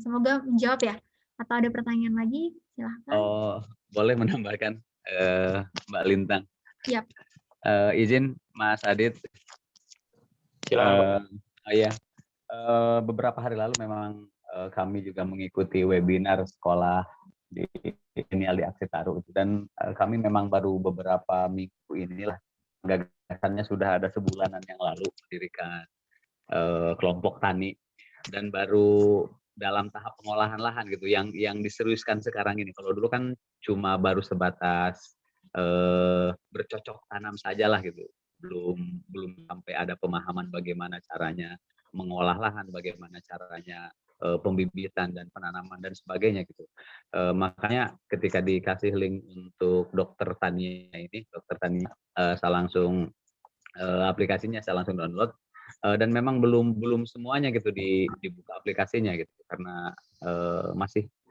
Semoga menjawab ya. Atau ada pertanyaan lagi? Silahkan.
Oh, boleh menambahkan Mbak Lintang.
Yap.
Izin Mas Adit.
Silakan.
Iya. Beberapa hari lalu memang kami juga mengikuti webinar sekolah di Genial di Aksitaru dan kami memang baru beberapa minggu inilah, gagasannya sudah ada sebulanan yang lalu mendirikan kelompok tani dan baru dalam tahap pengolahan lahan gitu yang diseriuskan sekarang ini. Kalau dulu kan cuma baru sebatas bercocok tanam sajalah gitu, belum sampai ada pemahaman bagaimana caranya mengolah lahan, bagaimana caranya pembibitan dan penanaman dan sebagainya gitu. Makanya ketika dikasih link untuk Dokter Tania ini, Dokter Tania, saya langsung aplikasinya saya langsung download dan memang belum semuanya gitu dibuka aplikasinya gitu karena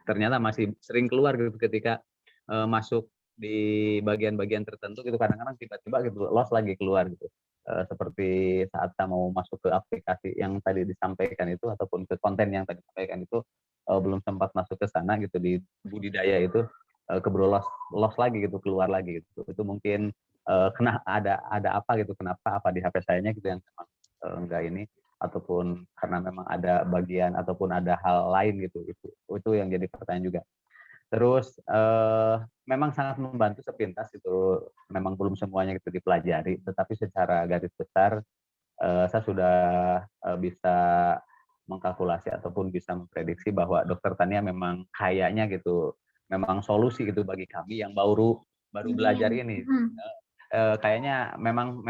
ternyata masih sering keluar gitu ketika masuk di bagian-bagian tertentu gitu, kadang-kadang tiba-tiba gitu loss lagi keluar gitu. Seperti saat saya mau masuk ke aplikasi yang tadi disampaikan itu ataupun ke konten yang tadi disampaikan itu belum sempat masuk ke sana gitu di budidaya itu keburu loss lagi gitu, keluar lagi gitu. Itu mungkin kena ada apa gitu, kenapa apa di HP sayanya gitu yang memang enggak ini, ataupun karena memang ada bagian ataupun ada hal lain gitu, itu yang jadi pertanyaan juga. Terus memang sangat membantu sepintas itu, memang belum semuanya itu dipelajari, tetapi secara garis besar saya sudah bisa mengkalkulasi ataupun bisa memprediksi bahwa Dokter Tania memang kayaknya gitu, memang solusi gitu bagi kami yang baru belajar ini. Kayaknya memang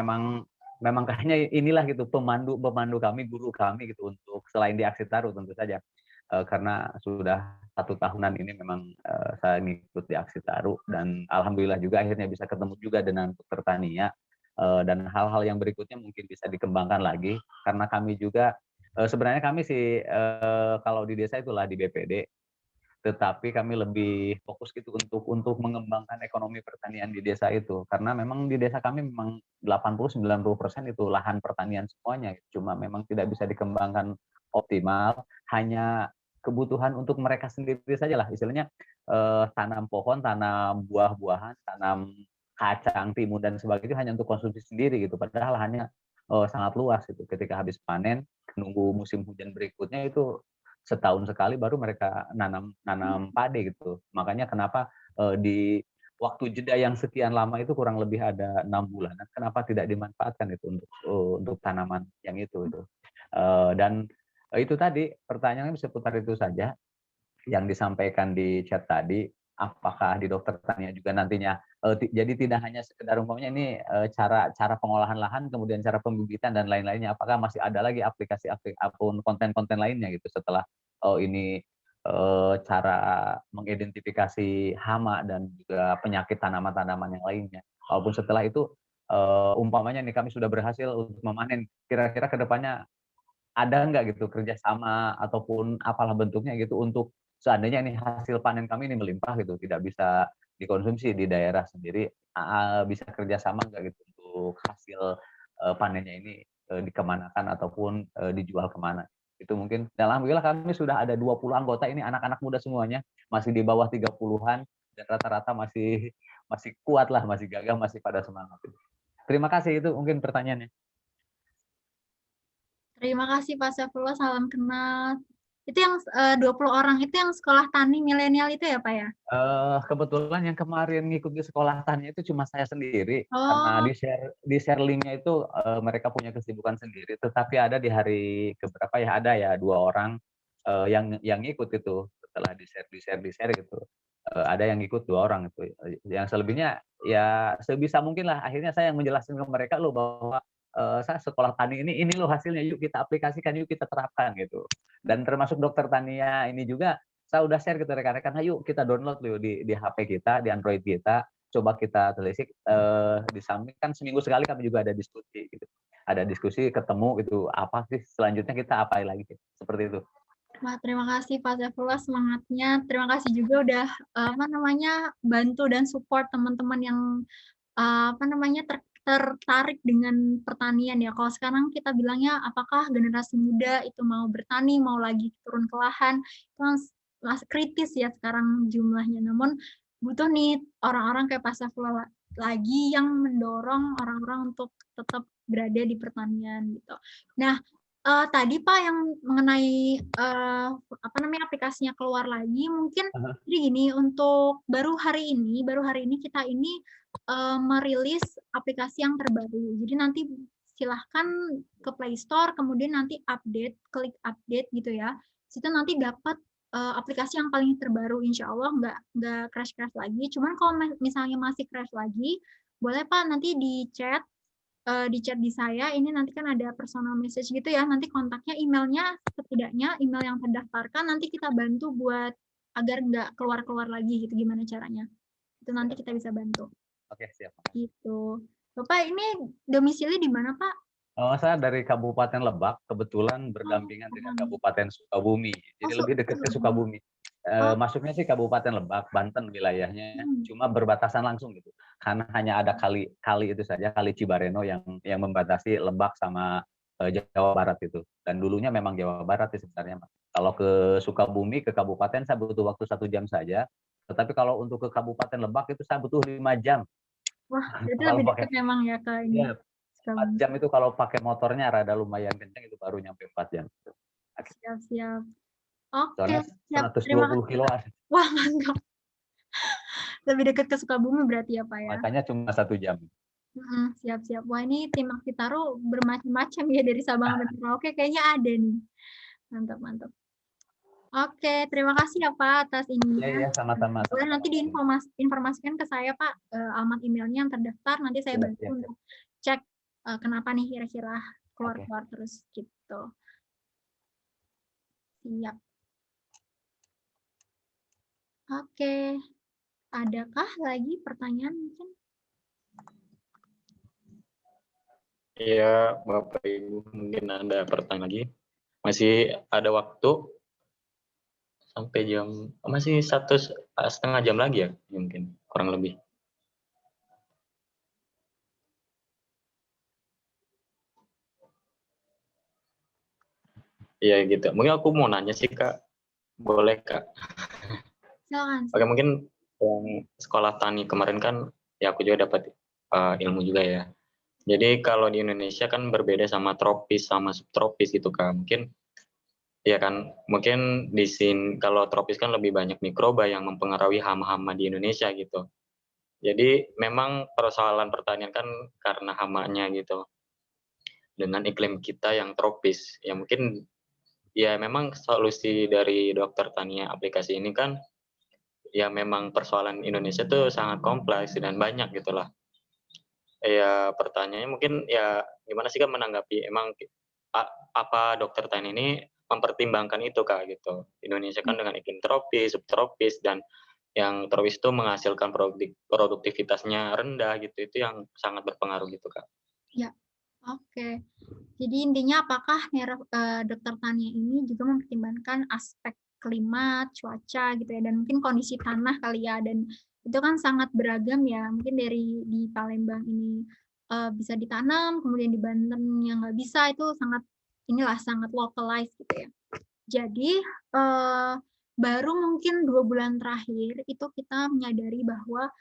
kayaknya inilah gitu pemandu kami, guru kami gitu untuk selain di Aksitaru tentu saja. Karena sudah 1 tahunan ini memang saya ngikut di Aksitaru dan alhamdulillah juga akhirnya bisa ketemu juga dengan Dokter Tania dan hal-hal yang berikutnya mungkin bisa dikembangkan lagi karena kami juga sebenarnya kami sih kalau di desa itulah di BPD, tetapi kami lebih fokus gitu untuk mengembangkan ekonomi pertanian di desa itu karena memang di desa kami memang 80-90% itu lahan pertanian semuanya, cuma memang tidak bisa dikembangkan optimal, hanya kebutuhan untuk mereka sendiri saja lah, istilahnya tanam pohon, tanam buah-buahan, tanam kacang, timun dan sebagainya hanya untuk konsumsi sendiri gitu, padahal lahannya sangat luas itu. Ketika habis panen nunggu musim hujan berikutnya itu setahun sekali baru mereka nanam padi gitu. Makanya kenapa di waktu jeda yang sekian lama itu kurang lebih ada 6 bulanan, kenapa tidak dimanfaatkan itu untuk tanaman yang itu. Dan itu tadi pertanyaannya seputar itu saja yang disampaikan di chat tadi. Apakah di Dokter Tania juga nantinya jadi tidak hanya sekedar umpamanya ini cara pengolahan lahan, kemudian cara pembibitan dan lain-lainnya, apakah masih ada lagi aplikasi apapun konten-konten lainnya gitu setelah ini cara mengidentifikasi hama dan juga penyakit tanaman-tanaman yang lainnya. Walaupun setelah itu umpamanya nih kami sudah berhasil untuk memanen, kira-kira kedepannya ada nggak gitu kerjasama ataupun apalah bentuknya gitu untuk seandainya nih hasil panen kami ini melimpah gitu, tidak bisa dikonsumsi di daerah sendiri, bisa kerjasama nggak gitu untuk hasil panennya ini dikemanakan ataupun dijual kemana? Itu mungkin, dan alhamdulillah kami sudah ada 20 anggota, ini anak-anak muda semuanya, masih di bawah 30-an, dan rata-rata masih kuat lah, masih gagah, masih pada semangat. Terima kasih, itu mungkin pertanyaannya.
Terima kasih Pak Saifullah, salam kenal. Itu yang 20 orang itu yang sekolah tani milenial itu ya Pak ya?
Kebetulan yang kemarin ngikuti sekolah tani itu cuma saya sendiri, karena
Oh,
di share linknya itu mereka punya kesibukan sendiri. Tetapi ada di hari keberapa ya, ada ya 2 orang yang ngikut itu setelah di share gitu. Ada yang ikut 2 orang itu. Yang selebihnya ya sebisa mungkin lah. Akhirnya saya yang menjelaskan ke mereka loh bahwa saya sekolah tani ini loh hasilnya, yuk kita aplikasikan, yuk kita terapkan gitu. Dan termasuk dokter Tania ini juga saya udah share ke rekan-rekan, ayo kita download loh di HP kita, di Android kita, coba kita telisik. Di samping kan seminggu sekali kami juga ada diskusi gitu. Ada diskusi, ketemu gitu, apa sih selanjutnya kita apain lagi gitu. Seperti itu.
Wah, terima kasih Pak Saifullah semangatnya. Terima kasih juga udah bantu dan support teman-teman yang tertarik dengan pertanian ya. Kalau sekarang kita bilangnya apakah generasi muda itu mau bertani, mau lagi turun ke lahan, itu masih kritis ya sekarang jumlahnya. Namun butuh nih orang-orang kayak Pak Saifullah lagi yang mendorong orang-orang untuk tetap berada di pertanian gitu. Nah, tadi Pak yang mengenai aplikasinya keluar lagi, mungkin jadi gini, untuk baru hari ini kita ini merilis aplikasi yang terbaru. Jadi nanti silahkan ke Play Store, kemudian nanti klik update gitu ya. Situ nanti dapat aplikasi yang paling terbaru, insya Allah nggak crash-crash lagi. Cuman kalau misalnya masih crash lagi, boleh Pak nanti di chat di saya, ini nanti kan ada personal message gitu ya, nanti kontaknya, emailnya, setidaknya email yang terdaftarkan, nanti kita bantu buat agar nggak keluar-keluar lagi gitu, gimana caranya. Itu nanti kita bisa bantu.
Oke, siap.
Gitu. Bapak ini domisili di mana Pak?
Saya dari Kabupaten Lebak, kebetulan berdampingan dengan Kabupaten Sukabumi. Jadi lebih dekat ke Sukabumi. Masuknya sih Kabupaten Lebak, Banten wilayahnya, cuma berbatasan langsung gitu. Karena hanya ada kali itu saja, Kali Cibareno yang membatasi Lebak sama Jawa Barat itu. Dan dulunya memang Jawa Barat sih sebenarnya. Kalau ke Sukabumi, ke kabupaten saya butuh waktu 1 jam saja. Tetapi kalau untuk ke Kabupaten Lebak itu saya butuh 5 jam.
Wah, itu lebih dekat memang ya ke ini.
Ya, 4 jam itu kalau pakai motornya rada lumayan kencang, itu baru nyampe 4 jam.
Siap. Oke,
siap. 120 kiloan.
Wah, mantap. Lebih dekat ke Sukabumi berarti ya Pak ya?
Makanya cuma 1 jam.
Siap. Wah, ini tim Aksitaru bermacam-macam ya, dari Sabang sampai Merauke kayaknya ada nih. Mantap. Oke, terima kasih ya Pak atas ininya.
Iya, sama-sama.
Boleh nanti diinformasikan ke saya Pak, alamat emailnya yang terdaftar, nanti saya bantu untuk cek kenapa nih kira-kira keluar terus gitu. Siap. Oke. Adakah lagi pertanyaan mungkin?
Iya, Bapak Ibu, mungkin ada pertanyaan lagi. Masih ada waktu sampai masih 1,5 jam lagi ya, mungkin kurang lebih. Iya gitu. Mungkin aku mau nanya sih Kak, boleh Kak?
Silakan.
Oke, mungkin yang sekolah tani kemarin kan ya aku juga dapat ilmu juga ya. Jadi kalau di Indonesia kan berbeda sama tropis sama subtropis gitu Kak. Mungkin ya kan, mungkin di sini kalau tropis kan lebih banyak mikroba yang mempengaruhi hama-hama di Indonesia gitu. Jadi memang persoalan pertanian kan karena hamanya gitu. Dengan iklim kita yang tropis, ya mungkin ya memang solusi dari Dokter Tania aplikasi ini kan ya memang persoalan Indonesia tuh sangat kompleks dan banyak gitulah. Ya pertanyaannya mungkin ya gimana sih Kak menanggapi, emang apa Dokter Tania ini mempertimbangkan itu Kak gitu. Indonesia kan dengan iklim tropis, subtropis, dan yang tropis itu menghasilkan produktivitasnya rendah gitu, itu yang sangat berpengaruh gitu Kak.
Ya, oke. Jadi intinya apakah Dokter Tania ini juga mempertimbangkan aspek klimat, cuaca gitu ya, dan mungkin kondisi tanah kali ya, dan itu kan sangat beragam ya, mungkin di Palembang ini bisa ditanam, kemudian di Banten yang nggak bisa, itu sangat inilah sangat localized gitu ya. Jadi baru mungkin 2 bulan terakhir itu kita menyadari bahwa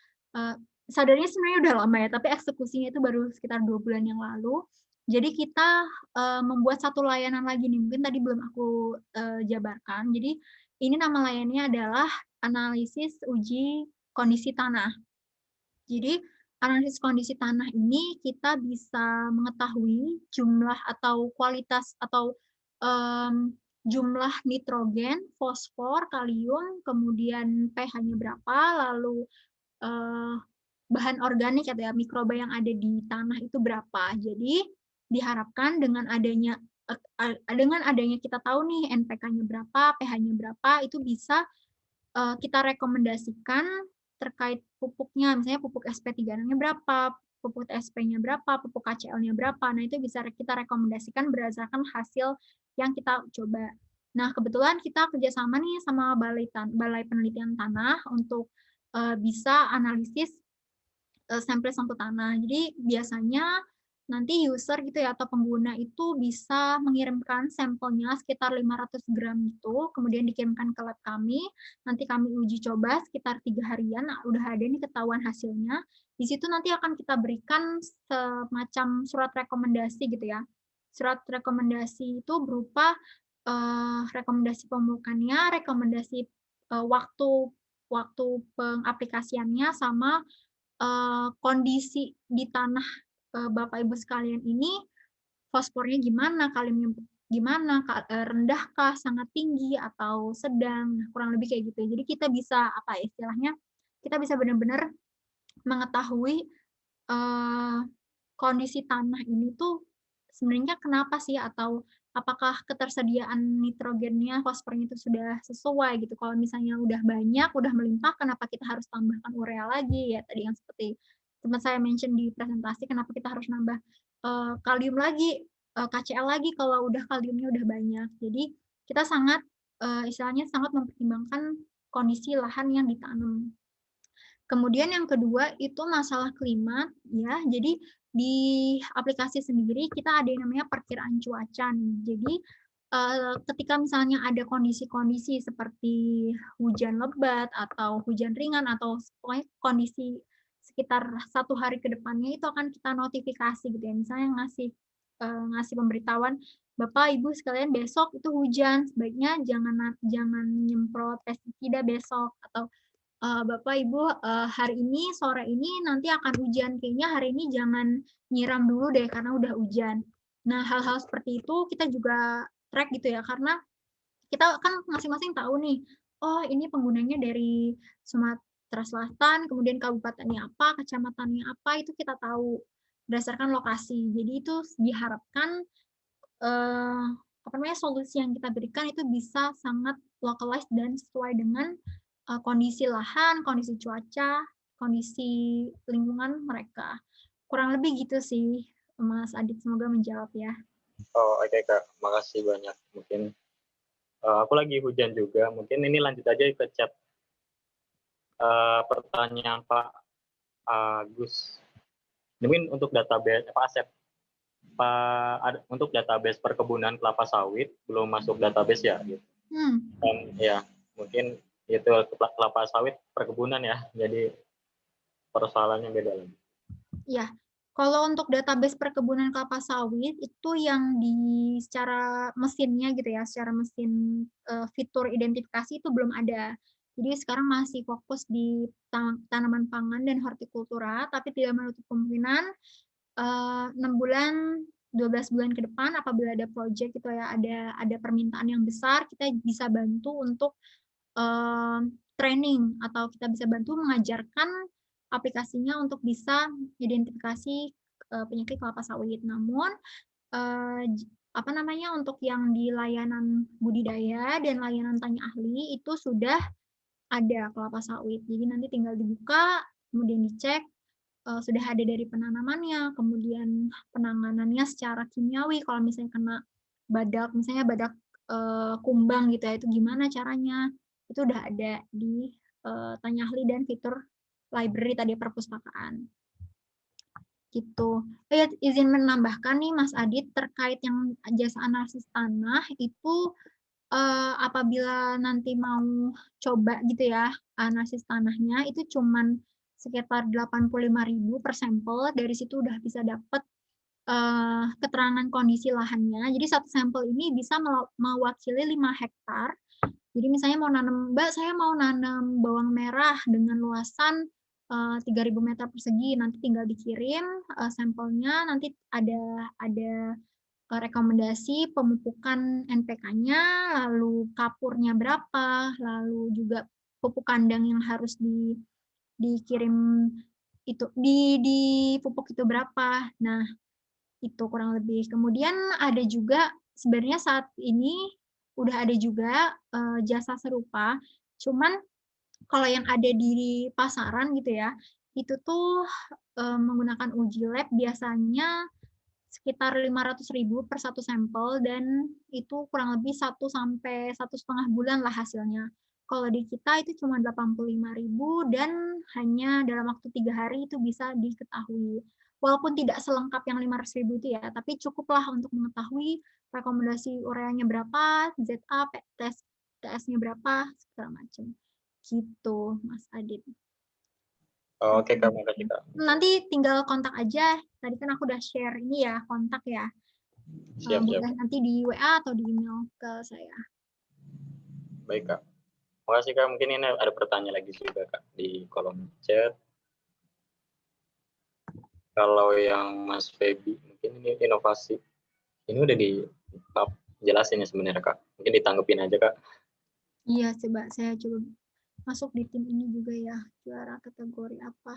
sadarnya sebenarnya udah lama ya, tapi eksekusinya itu baru sekitar 2 bulan yang lalu. Jadi kita membuat satu layanan lagi nih, mungkin tadi belum aku jabarkan. Jadi ini nama layanannya adalah analisis uji kondisi tanah. Jadi analisis kondisi tanah ini kita bisa mengetahui jumlah atau kualitas atau jumlah nitrogen, fosfor, kalium, kemudian pH-nya berapa, lalu bahan organik atau ya mikroba yang ada di tanah itu berapa. Jadi diharapkan dengan adanya kita tahu nih NPK-nya berapa, pH-nya berapa, itu bisa kita rekomendasikan terkait pupuknya, misalnya pupuk SP3-nya berapa, pupuk SP-nya berapa, pupuk KCL-nya berapa. Nah, itu bisa kita rekomendasikan berdasarkan hasil yang kita coba. Nah, kebetulan kita kerjasama nih sama Balai Penelitian Tanah untuk bisa analisis sampel tanah. Jadi biasanya nanti user gitu ya atau pengguna itu bisa mengirimkan sampelnya sekitar 500 gram itu, kemudian dikirimkan ke lab kami, nanti kami uji coba sekitar 3 harian, nah, udah ada nih ketahuan hasilnya. Di situ nanti akan kita berikan semacam surat rekomendasi gitu ya. Surat rekomendasi itu berupa rekomendasi pemupukannya, rekomendasi waktu pengaplikasiannya, sama kondisi di tanah Bapak Ibu sekalian ini fosfornya gimana, kaliumnya gimana, rendahkah, sangat tinggi atau sedang, kurang lebih kayak gitu. Jadi kita bisa apa istilahnya, kita bisa benar-benar mengetahui kondisi tanah ini tuh sebenarnya kenapa sih, atau apakah ketersediaan nitrogennya, fosfornya itu sudah sesuai gitu. Kalau misalnya udah banyak, udah melimpah, kenapa kita harus tambahkan urea lagi ya, tadi yang seperti teman saya mention di presentasi, kenapa kita harus nambah kalium lagi, KCl lagi kalau udah kaliumnya udah banyak. Jadi kita sangat istilahnya sangat mempertimbangkan kondisi lahan yang ditanam. Kemudian yang kedua itu masalah klimat ya. Jadi di aplikasi sendiri kita ada yang namanya perkiraan cuaca nih. Jadi ketika misalnya ada kondisi-kondisi seperti hujan lebat atau hujan ringan atau pokoknya kondisi sekitar 1 hari ke depannya, itu akan kita notifikasi gitu ya. Misalnya ngasih pemberitahuan, Bapak Ibu sekalian besok itu hujan, sebaiknya jangan nyemprot pestisida besok, atau Bapak Ibu hari ini sore ini nanti akan hujan, kayaknya hari ini jangan nyiram dulu deh karena udah hujan. Nah, hal-hal seperti itu kita juga track gitu ya, karena kita kan masing-masing tahu nih, oh ini penggunanya dari Sumatera Selatan, kemudian kabupatennya apa, kecamatannya apa, itu kita tahu berdasarkan lokasi. Jadi itu diharapkan solusi yang kita berikan itu bisa sangat localized dan sesuai dengan kondisi lahan, kondisi cuaca, kondisi lingkungan mereka. Kurang lebih gitu sih, Mas Adit. Semoga menjawab ya.
Oh, oke Kak. Makasih banyak. Mungkin aku lagi hujan juga. Mungkin ini lanjut aja ke chat pertanyaan Pak Agus. Mungkin untuk database Pak Asep. Untuk database perkebunan kelapa sawit belum masuk database ya gitu. Ya, mungkin itu kelapa sawit perkebunan ya. Jadi persoalannya beda lagi.
Ya. Kalau untuk database perkebunan kelapa sawit itu yang secara mesinnya gitu ya, secara mesin fitur identifikasi itu belum ada. Jadi sekarang masih fokus di tanaman pangan dan hortikultura, tapi tidak menutup kemungkinan 6 bulan, 12 bulan ke depan apabila ada project gitu ya, ada permintaan yang besar, kita bisa bantu untuk training, atau kita bisa bantu mengajarkan aplikasinya untuk bisa identifikasi penyakit kelapa sawit. Namun untuk yang di layanan budidaya dan layanan tanya ahli itu sudah ada kelapa sawit. Jadi nanti tinggal dibuka, kemudian dicek sudah ada dari penanamannya, kemudian penanganannya secara kimiawi kalau misalnya kena badak, misalnya badak kumbang gitu ya, itu gimana caranya. Itu udah ada di tanya ahli dan fitur library tadi perpustakaan. gitu. Ya, izin menambahkan nih Mas Adit terkait yang jasa analisis tanah itu apabila nanti mau coba gitu ya analisis tanahnya itu cuman sekitar 85.000 per sampel. Dari situ udah bisa dapat keterangan kondisi lahannya. Jadi satu sampel ini bisa mewakili 5 hektar. Jadi misalnya mau nanam, Mbak, saya mau nanam bawang merah dengan luasan 3.000 meter persegi, nanti tinggal dikirim sampelnya, nanti ada rekomendasi pemupukan NPK-nya, lalu kapurnya berapa, lalu juga pupuk kandang yang harus dikirim itu dipupuk itu berapa. Nah, itu kurang lebih. Kemudian ada juga sebenarnya saat ini udah ada juga jasa serupa, cuman kalau yang ada di pasaran gitu ya, itu tuh menggunakan uji lab biasanya sekitar 500.000 per satu sampel dan itu kurang lebih 1 sampai 1,5 bulan lah hasilnya. Kalau di kita itu cuma 85.000 dan hanya dalam waktu 3 hari itu bisa diketahui. Walaupun tidak selengkap yang 500.000 itu ya, tapi cukuplah untuk mengetahui rekomendasi ureanya berapa, ZA, TS-nya berapa, segala macam. Gitu, Mas Adit.
Oke Kak, makasih Kak.
Nanti tinggal kontak aja. Tadi kan aku udah share ini ya, kontak ya.
Siap.
Boleh nanti di WA atau di email ke saya.
Baik Kak. Makasih Kak, mungkin ini ada pertanyaan lagi juga Kak di kolom chat. Kalau yang Mas Feby, mungkin ini inovasi. Ini udah dijelasin ya sebenarnya Kak. Mungkin ditanggepin aja Kak.
Iya, saya coba masuk di tim ini juga ya. Juara kategori apa?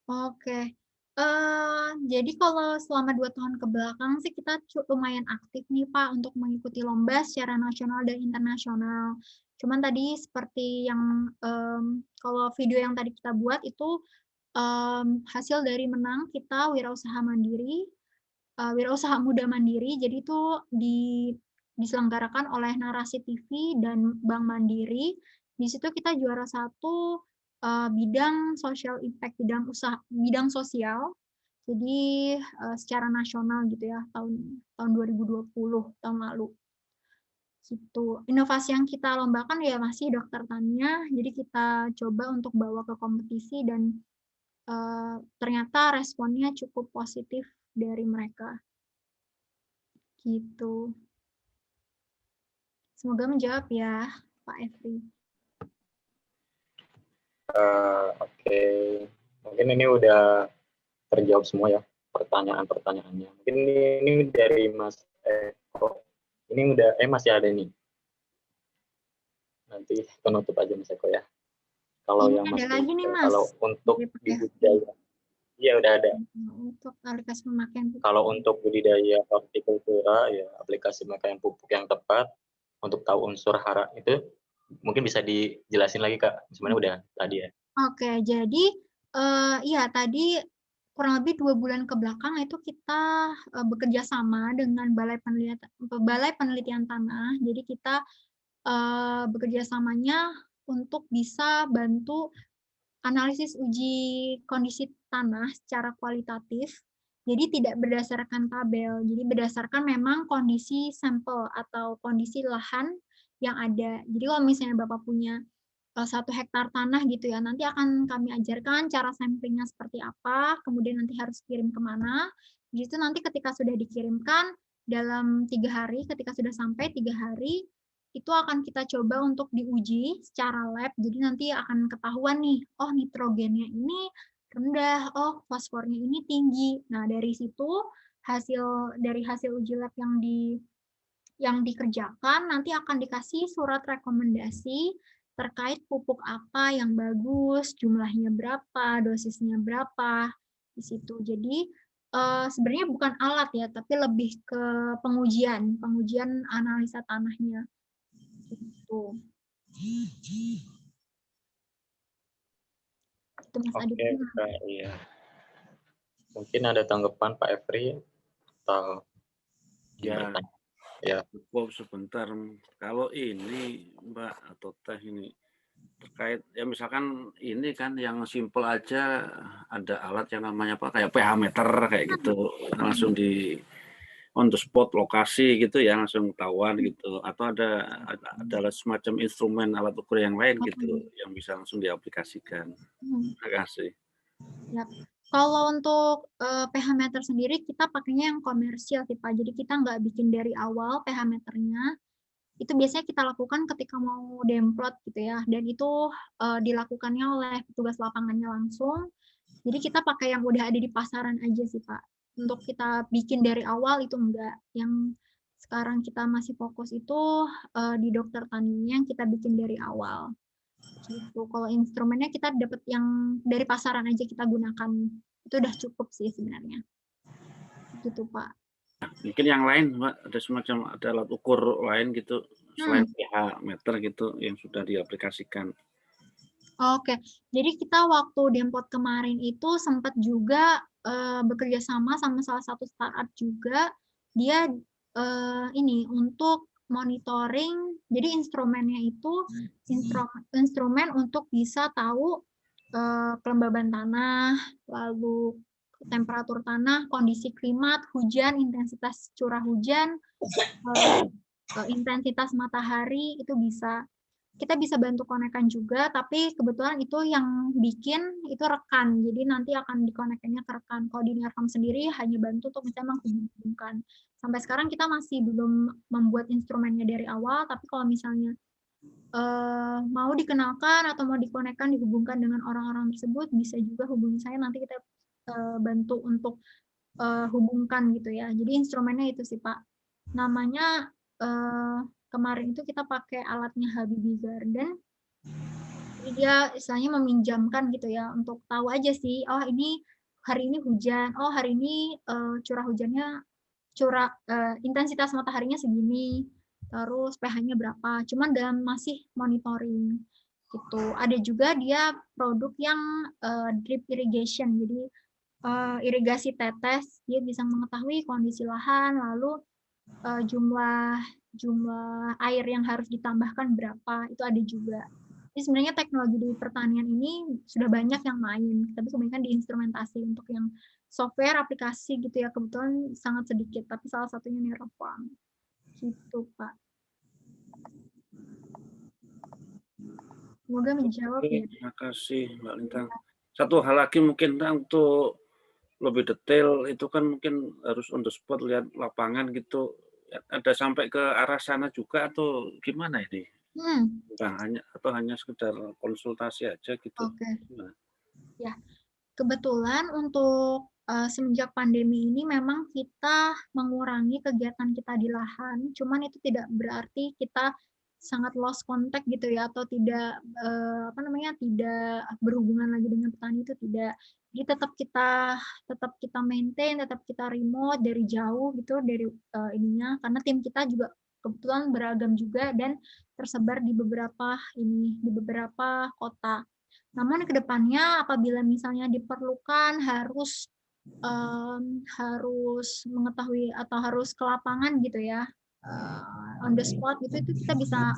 Oke. Jadi kalau selama 2 tahun ke belakang sih kita lumayan aktif nih Pak untuk mengikuti lomba secara nasional dan internasional. Cuman tadi seperti yang kalau video yang tadi kita buat itu hasil dari menang kita wirausaha mandiri, wirausaha muda mandiri. Jadi itu diselenggarakan oleh Narasi TV dan Bank Mandiri. Di situ kita juara 1 bidang social impact, bidang sosial. Jadi secara nasional gitu ya tahun 2020 tahun lalu. Gitu. Inovasi yang kita lombakan ya masih Dokter Tania. Jadi kita coba untuk bawa ke kompetisi dan ternyata responnya cukup positif dari mereka. Gitu. Semoga menjawab ya, Pak Efri.
Oke. Mungkin ini udah terjawab semua ya pertanyaan-pertanyaannya. Mungkin ini dari Mas Eko. Ini udah masih ada nih. Nanti penutup aja Mas Eko ya. Kalau
Ini
yang Mas
ada lagi nih, Mas.
Kalau untuk di budidaya, iya udah ada.
Untuk aplikasi pemakaian pupuk.
Kalau untuk budidaya hortikultura ya aplikasi pemakaian pupuk yang tepat untuk tahu unsur hara itu mungkin bisa dijelasin lagi Kak. Sebenarnya udah tadi ya.
Oke, jadi iya tadi kurang lebih 2 bulan ke belakang itu kita bekerja sama dengan Balai Penelitian Tanah. Jadi kita bekerja samanya untuk bisa bantu analisis uji kondisi tanah secara kualitatif. Jadi tidak berdasarkan tabel, jadi berdasarkan memang kondisi sampel atau kondisi lahan yang ada. Jadi kalau misalnya Bapak punya 1 hektar tanah gitu ya, nanti akan kami ajarkan cara samplingnya seperti apa, kemudian nanti harus kirim kemana. Di situ nanti ketika sudah dikirimkan, dalam 3 hari, ketika sudah sampai 3 hari, itu akan kita coba untuk diuji secara lab. Jadi nanti akan ketahuan nih, oh nitrogennya ini rendah, oh fosfornya ini tinggi. Nah dari situ dari hasil uji lab yang dikerjakan nanti akan dikasih surat rekomendasi terkait pupuk apa yang bagus, jumlahnya berapa, dosisnya berapa di situ. Jadi sebenarnya bukan alat ya, tapi lebih ke pengujian analisa tanahnya. Gitu. Itu Mas Adit.
Oke, Kak, iya. Mungkin ada tanggapan Pak Efri atau
Ya,
ya.
cukup sebentar. Kalau ini Mbak atau Teh ini terkait ya misalkan ini kan yang simple aja ada alat yang namanya apa kayak pH meter kayak gitu langsung di on the spot lokasi gitu ya langsung ketahuan gitu atau ada semacam instrumen alat ukur yang lain gitu yang bisa langsung diaplikasikan. Terima kasih.
Yap. Kalau untuk pH meter sendiri kita pakainya yang komersial sih Pak. Jadi kita nggak bikin dari awal pH meternya. Itu biasanya kita lakukan ketika mau demplot gitu ya. Dan itu dilakukannya oleh petugas lapangannya langsung. Jadi kita pakai yang udah ada di pasaran aja sih Pak. Untuk kita bikin dari awal itu enggak. Yang sekarang kita masih fokus itu di dokter taninya yang kita bikin dari awal. Gitu. Kalau instrumennya kita dapat yang dari pasaran aja kita gunakan. Itu udah cukup sih sebenarnya. Gitu Pak.
Mungkin yang lain, Mbak, ada semacam ada alat ukur lain gitu selain pH meter gitu yang sudah diaplikasikan.
Oke, jadi kita waktu Dempot kemarin itu sempat juga bekerja sama salah satu startup juga. Dia ini untuk monitoring, jadi instrumennya itu instrumen untuk bisa tahu kelembaban tanah, lalu temperatur tanah, kondisi klimat, hujan, intensitas curah hujan, intensitas matahari itu bisa. Kita bisa bantu konekkan juga, tapi kebetulan itu yang bikin itu rekan, jadi nanti akan dikonekkannya ke rekan. Kalau di Nerfam sendiri hanya bantu untuk misalnya menghubungkan. Sampai sekarang kita masih belum membuat instrumennya dari awal, tapi kalau misalnya mau dikenalkan atau mau dikonekkan, dihubungkan dengan orang-orang tersebut, bisa juga hubungi saya, nanti kita bantu untuk hubungkan gitu ya. Jadi instrumennya itu sih Pak. Namanya kemarin itu kita pakai alatnya Habibie Garden. Jadi dia istilahnya meminjamkan gitu ya untuk tahu aja sih, oh ini hari ini hujan, oh hari ini curah hujannya intensitas mataharinya segini, terus pH-nya berapa. Cuman dalam masih monitoring gitu. Ada juga dia produk yang drip irrigation, jadi irigasi tetes, dia bisa mengetahui kondisi lahan, lalu jumlah air yang harus ditambahkan berapa, itu ada juga. Jadi sebenarnya teknologi di pertanian ini sudah banyak yang main, tapi kebanyakan diinstrumentasi. Untuk yang software, aplikasi gitu ya, kebetulan sangat sedikit, tapi salah satunya Nerfam. Gitu Pak. Semoga menjawab ya.
Terima kasih Mbak Lintang. Satu hal lagi mungkin untuk lebih detail itu kan mungkin harus on the spot lihat lapangan gitu. Ada sampai ke arah sana juga atau gimana ini? Hanya sekedar konsultasi aja gitu.
Oke. Ya, kebetulan untuk semenjak pandemi ini memang kita mengurangi kegiatan kita di lahan, cuman itu tidak berarti kita sangat lost contact gitu ya, atau tidak tidak berhubungan lagi dengan petani, itu tidak. Jadi tetap kita maintain, tetap kita remote dari jauh gitu dari ininya, karena tim kita juga kebetulan beragam juga dan tersebar di beberapa kota. Namun ke depannya apabila misalnya diperlukan harus mengetahui atau harus ke lapangan gitu ya, on the spot gitu, itu kita bisa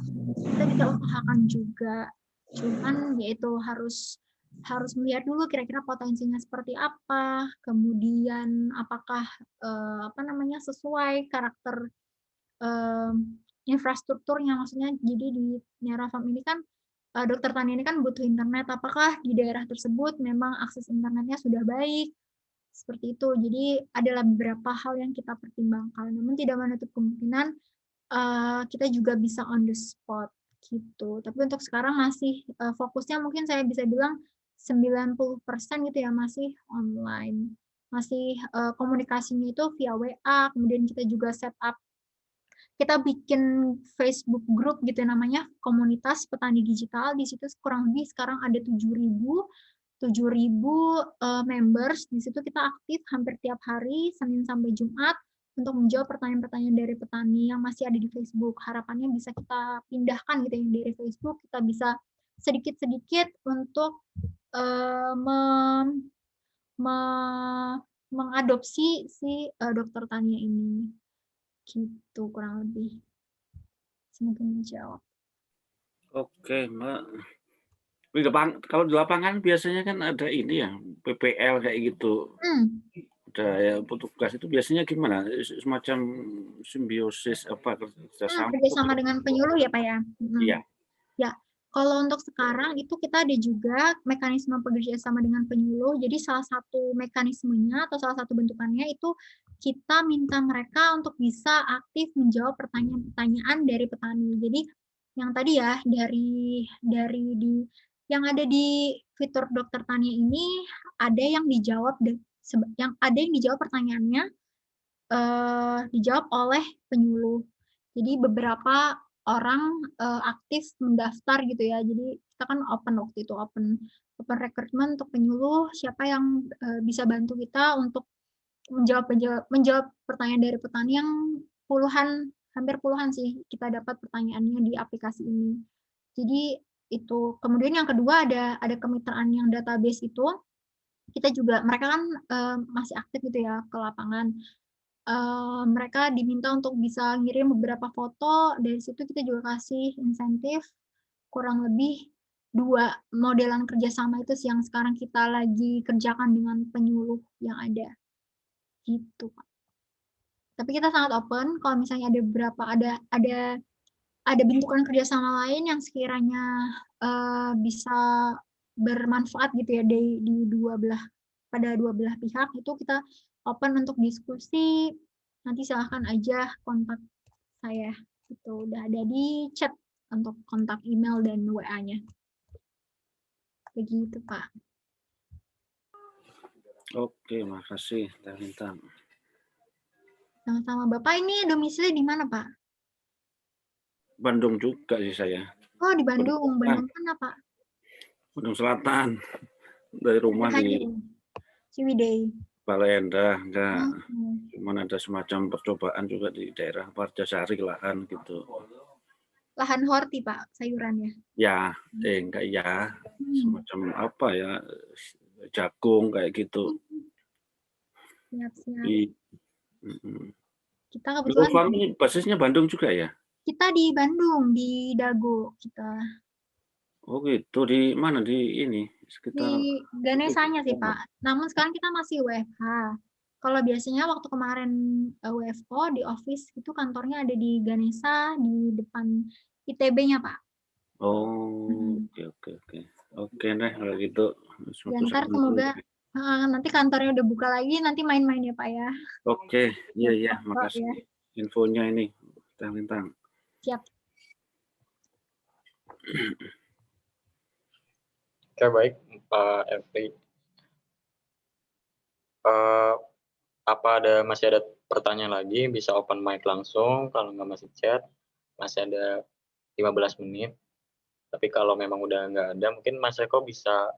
usahakan juga. Cuman yaitu harus melihat dulu kira-kira potensinya seperti apa, kemudian apakah sesuai karakter infrastrukturnya. Maksudnya jadi di Nerafam ini kan dokter tani ini kan butuh internet, apakah di daerah tersebut memang akses internetnya sudah baik, seperti itu. Jadi adalah beberapa hal yang kita pertimbangkan, namun tidak menutup kemungkinan kita juga bisa on the spot gitu. Tapi untuk sekarang masih fokusnya mungkin saya bisa bilang 90% gitu ya, masih online. Masih komunikasinya itu via WA, kemudian kita juga set up, kita bikin Facebook group gitu namanya Komunitas Petani Digital. Di situ kurang lebih sekarang ada 7.000 members. Di situ kita aktif hampir tiap hari Senin sampai Jumat untuk menjawab pertanyaan-pertanyaan dari petani yang masih ada di Facebook. Harapannya bisa kita pindahkan gitu yang dari Facebook, kita bisa sedikit-sedikit untuk mengadopsi si dokter tani ini. Gitu kurang lebih. Semoga menjawab.
Oke Mbak, Kalau di lapangan biasanya kan ada ini ya, PPL kayak gitu. Ada ya, petugas itu biasanya gimana? Semacam simbiosis apa kerjasama?
Kerjasama dengan penyuluh ya Pak ya?
Iya.
Ya, kalau untuk sekarang itu kita ada juga mekanisme kerjasama dengan penyuluh. Jadi salah satu mekanismenya atau salah satu bentukannya itu kita minta mereka untuk bisa aktif menjawab pertanyaan-pertanyaan dari petani. Jadi yang tadi ya yang ada di fitur Dokter Tania ini ada yang dijawab pertanyaannya dijawab oleh penyuluh. Jadi beberapa orang aktif mendaftar gitu ya. Jadi kita kan waktu itu open recruitment untuk penyuluh, siapa yang bisa bantu kita untuk menjawab pertanyaan dari petani yang hampir puluhan sih kita dapat pertanyaannya di aplikasi ini. Jadi itu. Kemudian yang kedua ada kemitraan yang database itu. Kita juga, mereka kan masih aktif gitu ya ke lapangan. Mereka diminta untuk bisa ngirim beberapa foto, dari situ kita juga kasih insentif, kurang lebih 2 modelan kerjasama itu sih yang sekarang kita lagi kerjakan dengan penyuluh yang ada. Gitu, Pak. Tapi kita sangat open, kalau misalnya ada bentukan kerjasama lain yang sekiranya bisa bermanfaat gitu ya pada dua belah pihak, itu kita open untuk diskusi. Nanti silahkan aja kontak saya. Itu udah ada di chat untuk kontak email dan WA-nya. Begitu, Pak.
Oke, makasih, Talintang.
Sama-sama. Bapak ini domisili di mana, Pak?
Bandung juga sih saya.
Oh, di Bandung. Bandung mana, Pak?
Bandung Selatan. Dari rumah di
Ciwidey.
Balai Endah, enggak. Cuman ada semacam percobaan juga di daerah Parjasari lahan gitu.
Lahan horti, Pak, sayurannya.
Ya, enggak ya. Semacam apa ya, jagung kayak gitu.
Siap-siap.
Kita kebetulan ini basisnya Bandung juga ya?
Kita di Bandung, di Dago kita.
Oh gitu, di mana di ini? Sekitar
di Ganesanya sih Pak. Namun sekarang kita masih WFH. Kalau biasanya waktu kemarin WFO di office itu kantornya ada di Ganesa di depan ITB-nya Pak.
Oh, oke deh kalau gitu.
Ya, ntar semoga nanti kantornya udah buka lagi, nanti main-main ya Pak ya.
Oke, iya, makasih infonya ini, Talintang.
Siap.
Oke, baik Pak Efri. Masih ada pertanyaan lagi, bisa open mic langsung. Kalau nggak masih chat, masih ada 15 menit. Tapi kalau memang udah nggak ada, mungkin Mas Eko bisa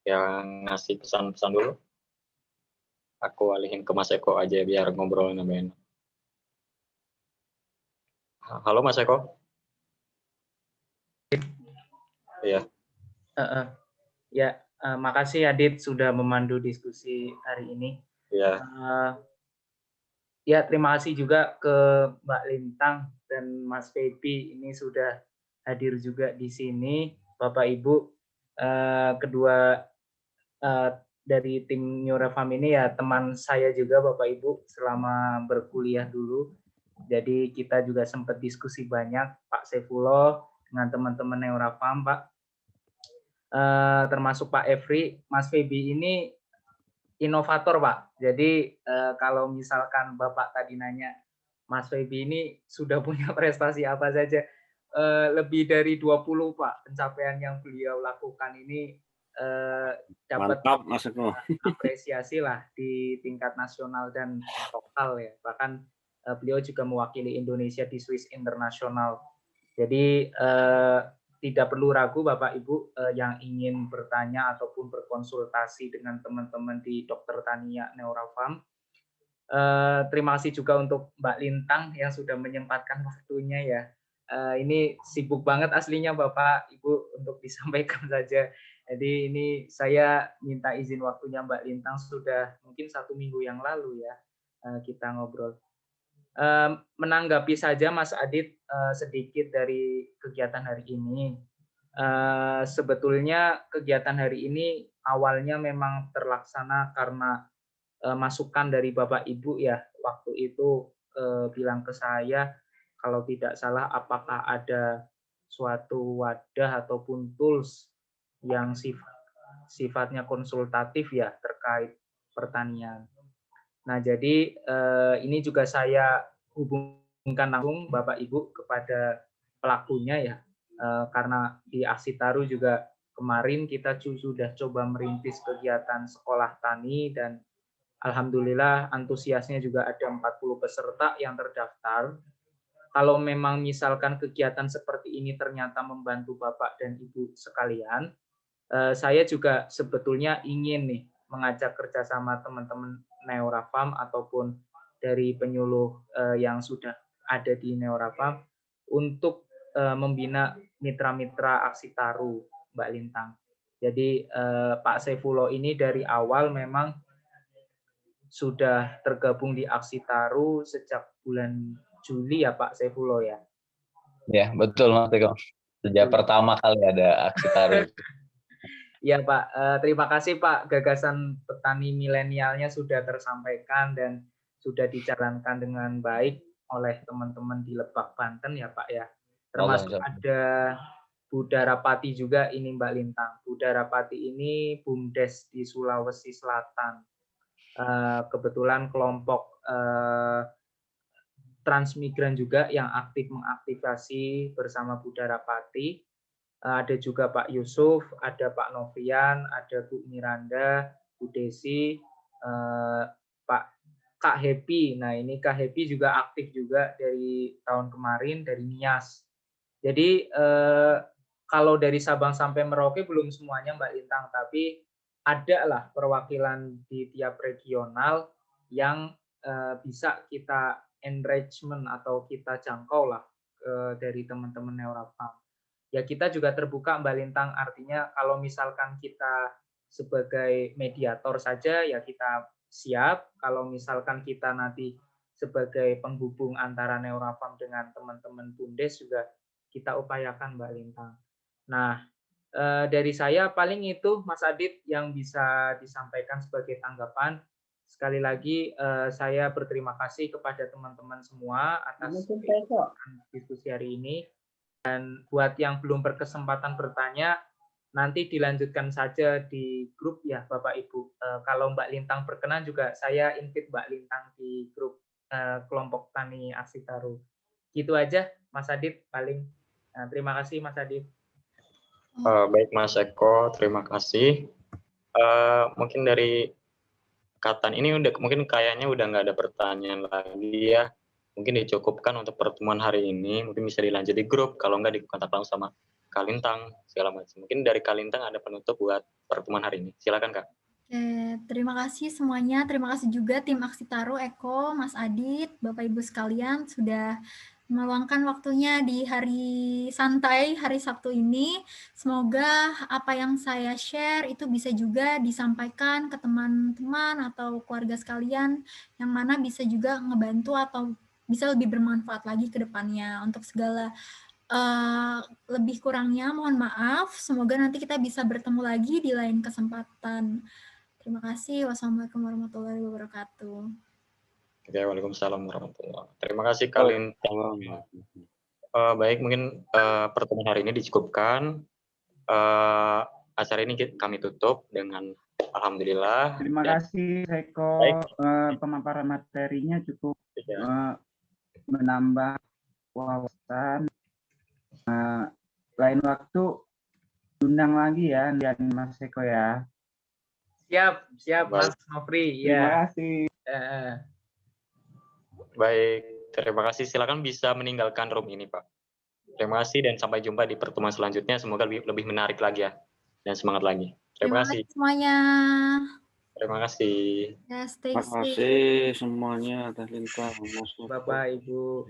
yang ngasih pesan-pesan dulu. Aku alihin ke Mas Eko aja biar ngobrol namanya. Halo Mas Eko. Iya.
Ya, makasih Adit sudah memandu diskusi hari ini.
Iya.
Ya, terima kasih juga ke Mbak Lintang dan Mas Febi ini sudah hadir juga di sini. Bapak Ibu, kedua dari tim New Reform ini ya teman saya juga Bapak Ibu selama berkuliah dulu. Jadi kita juga sempat diskusi banyak Pak Saifullah dengan teman-teman New Reform, Pak. Termasuk Pak Efri, Mas Febi ini inovator Pak. Jadi kalau misalkan Bapak tadi nanya, Mas Febi ini sudah punya prestasi apa saja, lebih dari 20 Pak pencapaian yang beliau lakukan ini dapat apresiasi lah di tingkat nasional dan lokal ya. Bahkan beliau juga mewakili Indonesia di Swiss International. Jadi tidak perlu ragu Bapak Ibu yang ingin bertanya ataupun berkonsultasi dengan teman-teman di Dokter Tania Neurafarm. Terima kasih juga untuk Mbak Lintang yang sudah menyempatkan waktunya ya. Ini sibuk banget aslinya Bapak Ibu untuk disampaikan saja. Jadi ini saya minta izin waktunya Mbak Lintang sudah mungkin 1 minggu yang lalu ya kita ngobrol. Menanggapi saja Mas Adit sedikit dari kegiatan hari ini. Sebetulnya kegiatan hari ini awalnya memang terlaksana karena masukan dari Bapak Ibu ya, waktu itu bilang ke saya kalau tidak salah apakah ada suatu wadah ataupun tools yang sifatnya konsultatif ya terkait pertanian. Nah, jadi ini juga saya hubungkan langsung Bapak Ibu kepada pelakunya ya, karena di Aksi Taru juga kemarin kita sudah coba merintis kegiatan sekolah tani dan alhamdulillah antusiasnya juga ada 40 peserta yang terdaftar. Kalau memang misalkan kegiatan seperti ini ternyata membantu Bapak dan Ibu sekalian, saya juga sebetulnya ingin nih mengajak kerjasama teman-teman Neorafarm ataupun dari penyuluh yang sudah ada di Neorafarm untuk membina mitra-mitra Aksi Taru, Mbak Lintang. Jadi Pak Saifullah ini dari awal memang sudah tergabung di Aksi Taru sejak bulan Juli ya Pak Saifullah ya?
Ya, betul Mas Eko. Sejak pertama kali ada Aksi Taru.
Ya Pak, terima kasih Pak. Gagasan petani milenialnya sudah tersampaikan dan sudah dijalankan dengan baik oleh teman-teman di Lebak, Banten ya Pak ya. Termasuk ada Budarapati juga ini Mbak Lintang. Budarapati ini BUMDes di Sulawesi Selatan. Kebetulan kelompok transmigran juga yang aktif mengaktifasi bersama Budarapati. Ada juga Pak Yusuf, ada Pak Novian, ada Bu Miranda, Bu Desi, Pak Kak Happy. Nah ini Kak Happy juga aktif juga dari tahun kemarin dari Nias. Jadi kalau dari Sabang sampai Merauke belum semuanya Mbak Lintang, tapi ada lah perwakilan di tiap regional yang bisa kita enrichment atau kita jangkau lah dari teman-teman Neorafarm. Ya kita juga terbuka Mbak Lintang, artinya kalau misalkan kita sebagai mediator saja ya kita siap, kalau misalkan kita nanti sebagai penghubung antara Neorafarm dengan teman-teman BUMDes juga kita upayakan Mbak Lintang. Nah, dari saya paling itu Mas Adit yang bisa disampaikan sebagai tanggapan. Sekali lagi saya berterima kasih kepada teman-teman semua atas diskusi hari ini. Dan buat yang belum berkesempatan bertanya, nanti dilanjutkan saja di grup ya Bapak Ibu. Kalau Mbak Lintang berkenan juga saya invite Mbak Lintang di grup kelompok tani Aksi Taru. Gitu aja Mas Adit paling. Terima kasih Mas Adit.
Baik Mas Eko, terima kasih. Mungkin dari Katan ini mungkin kayaknya udah nggak ada pertanyaan lagi ya. Mungkin dicukupkan untuk pertemuan hari ini. Mungkin bisa dilanjut di grup, kalau nggak dikontak langsung sama Kak Lintang segala macam. Mungkin dari Kak Lintang ada penutup buat pertemuan hari ini. Silakan Kak.
Terima kasih semuanya. Terima kasih juga tim Aksi Taru, Eko, Mas Adit, Bapak Ibu sekalian sudah meluangkan waktunya di hari santai, hari Sabtu ini. Semoga apa yang saya share itu bisa juga disampaikan ke teman-teman atau keluarga sekalian, yang mana bisa juga ngebantu atau bisa lebih bermanfaat lagi ke depannya. Untuk segala lebih kurangnya mohon maaf. Semoga nanti kita bisa bertemu lagi di lain kesempatan. Terima kasih. Wassalamualaikum warahmatullahi wabarakatuh.
Oke, waalaikumsalam warahmatullahi wabarakatuh. Terima kasih Kak Lintang. Baik, mungkin pertemuan hari ini dicukupkan. Acara ini kami tutup dengan alhamdulillah.
Terima kasih Eko. Pemaparan materinya cukup menambah wawasan. Lain waktu undang lagi ya dan Mas Eko ya.
Siap Mas Nofri.
Terima kasih.
Baik, terima kasih. Silakan bisa meninggalkan room ini, Pak. Terima kasih dan sampai jumpa di pertemuan selanjutnya. Semoga lebih menarik lagi ya dan semangat lagi. Terima kasih
semuanya.
Terima kasih.
Ya, stay
safe. Terima kasih semuanya atas Lintang.
Bapak Ibu.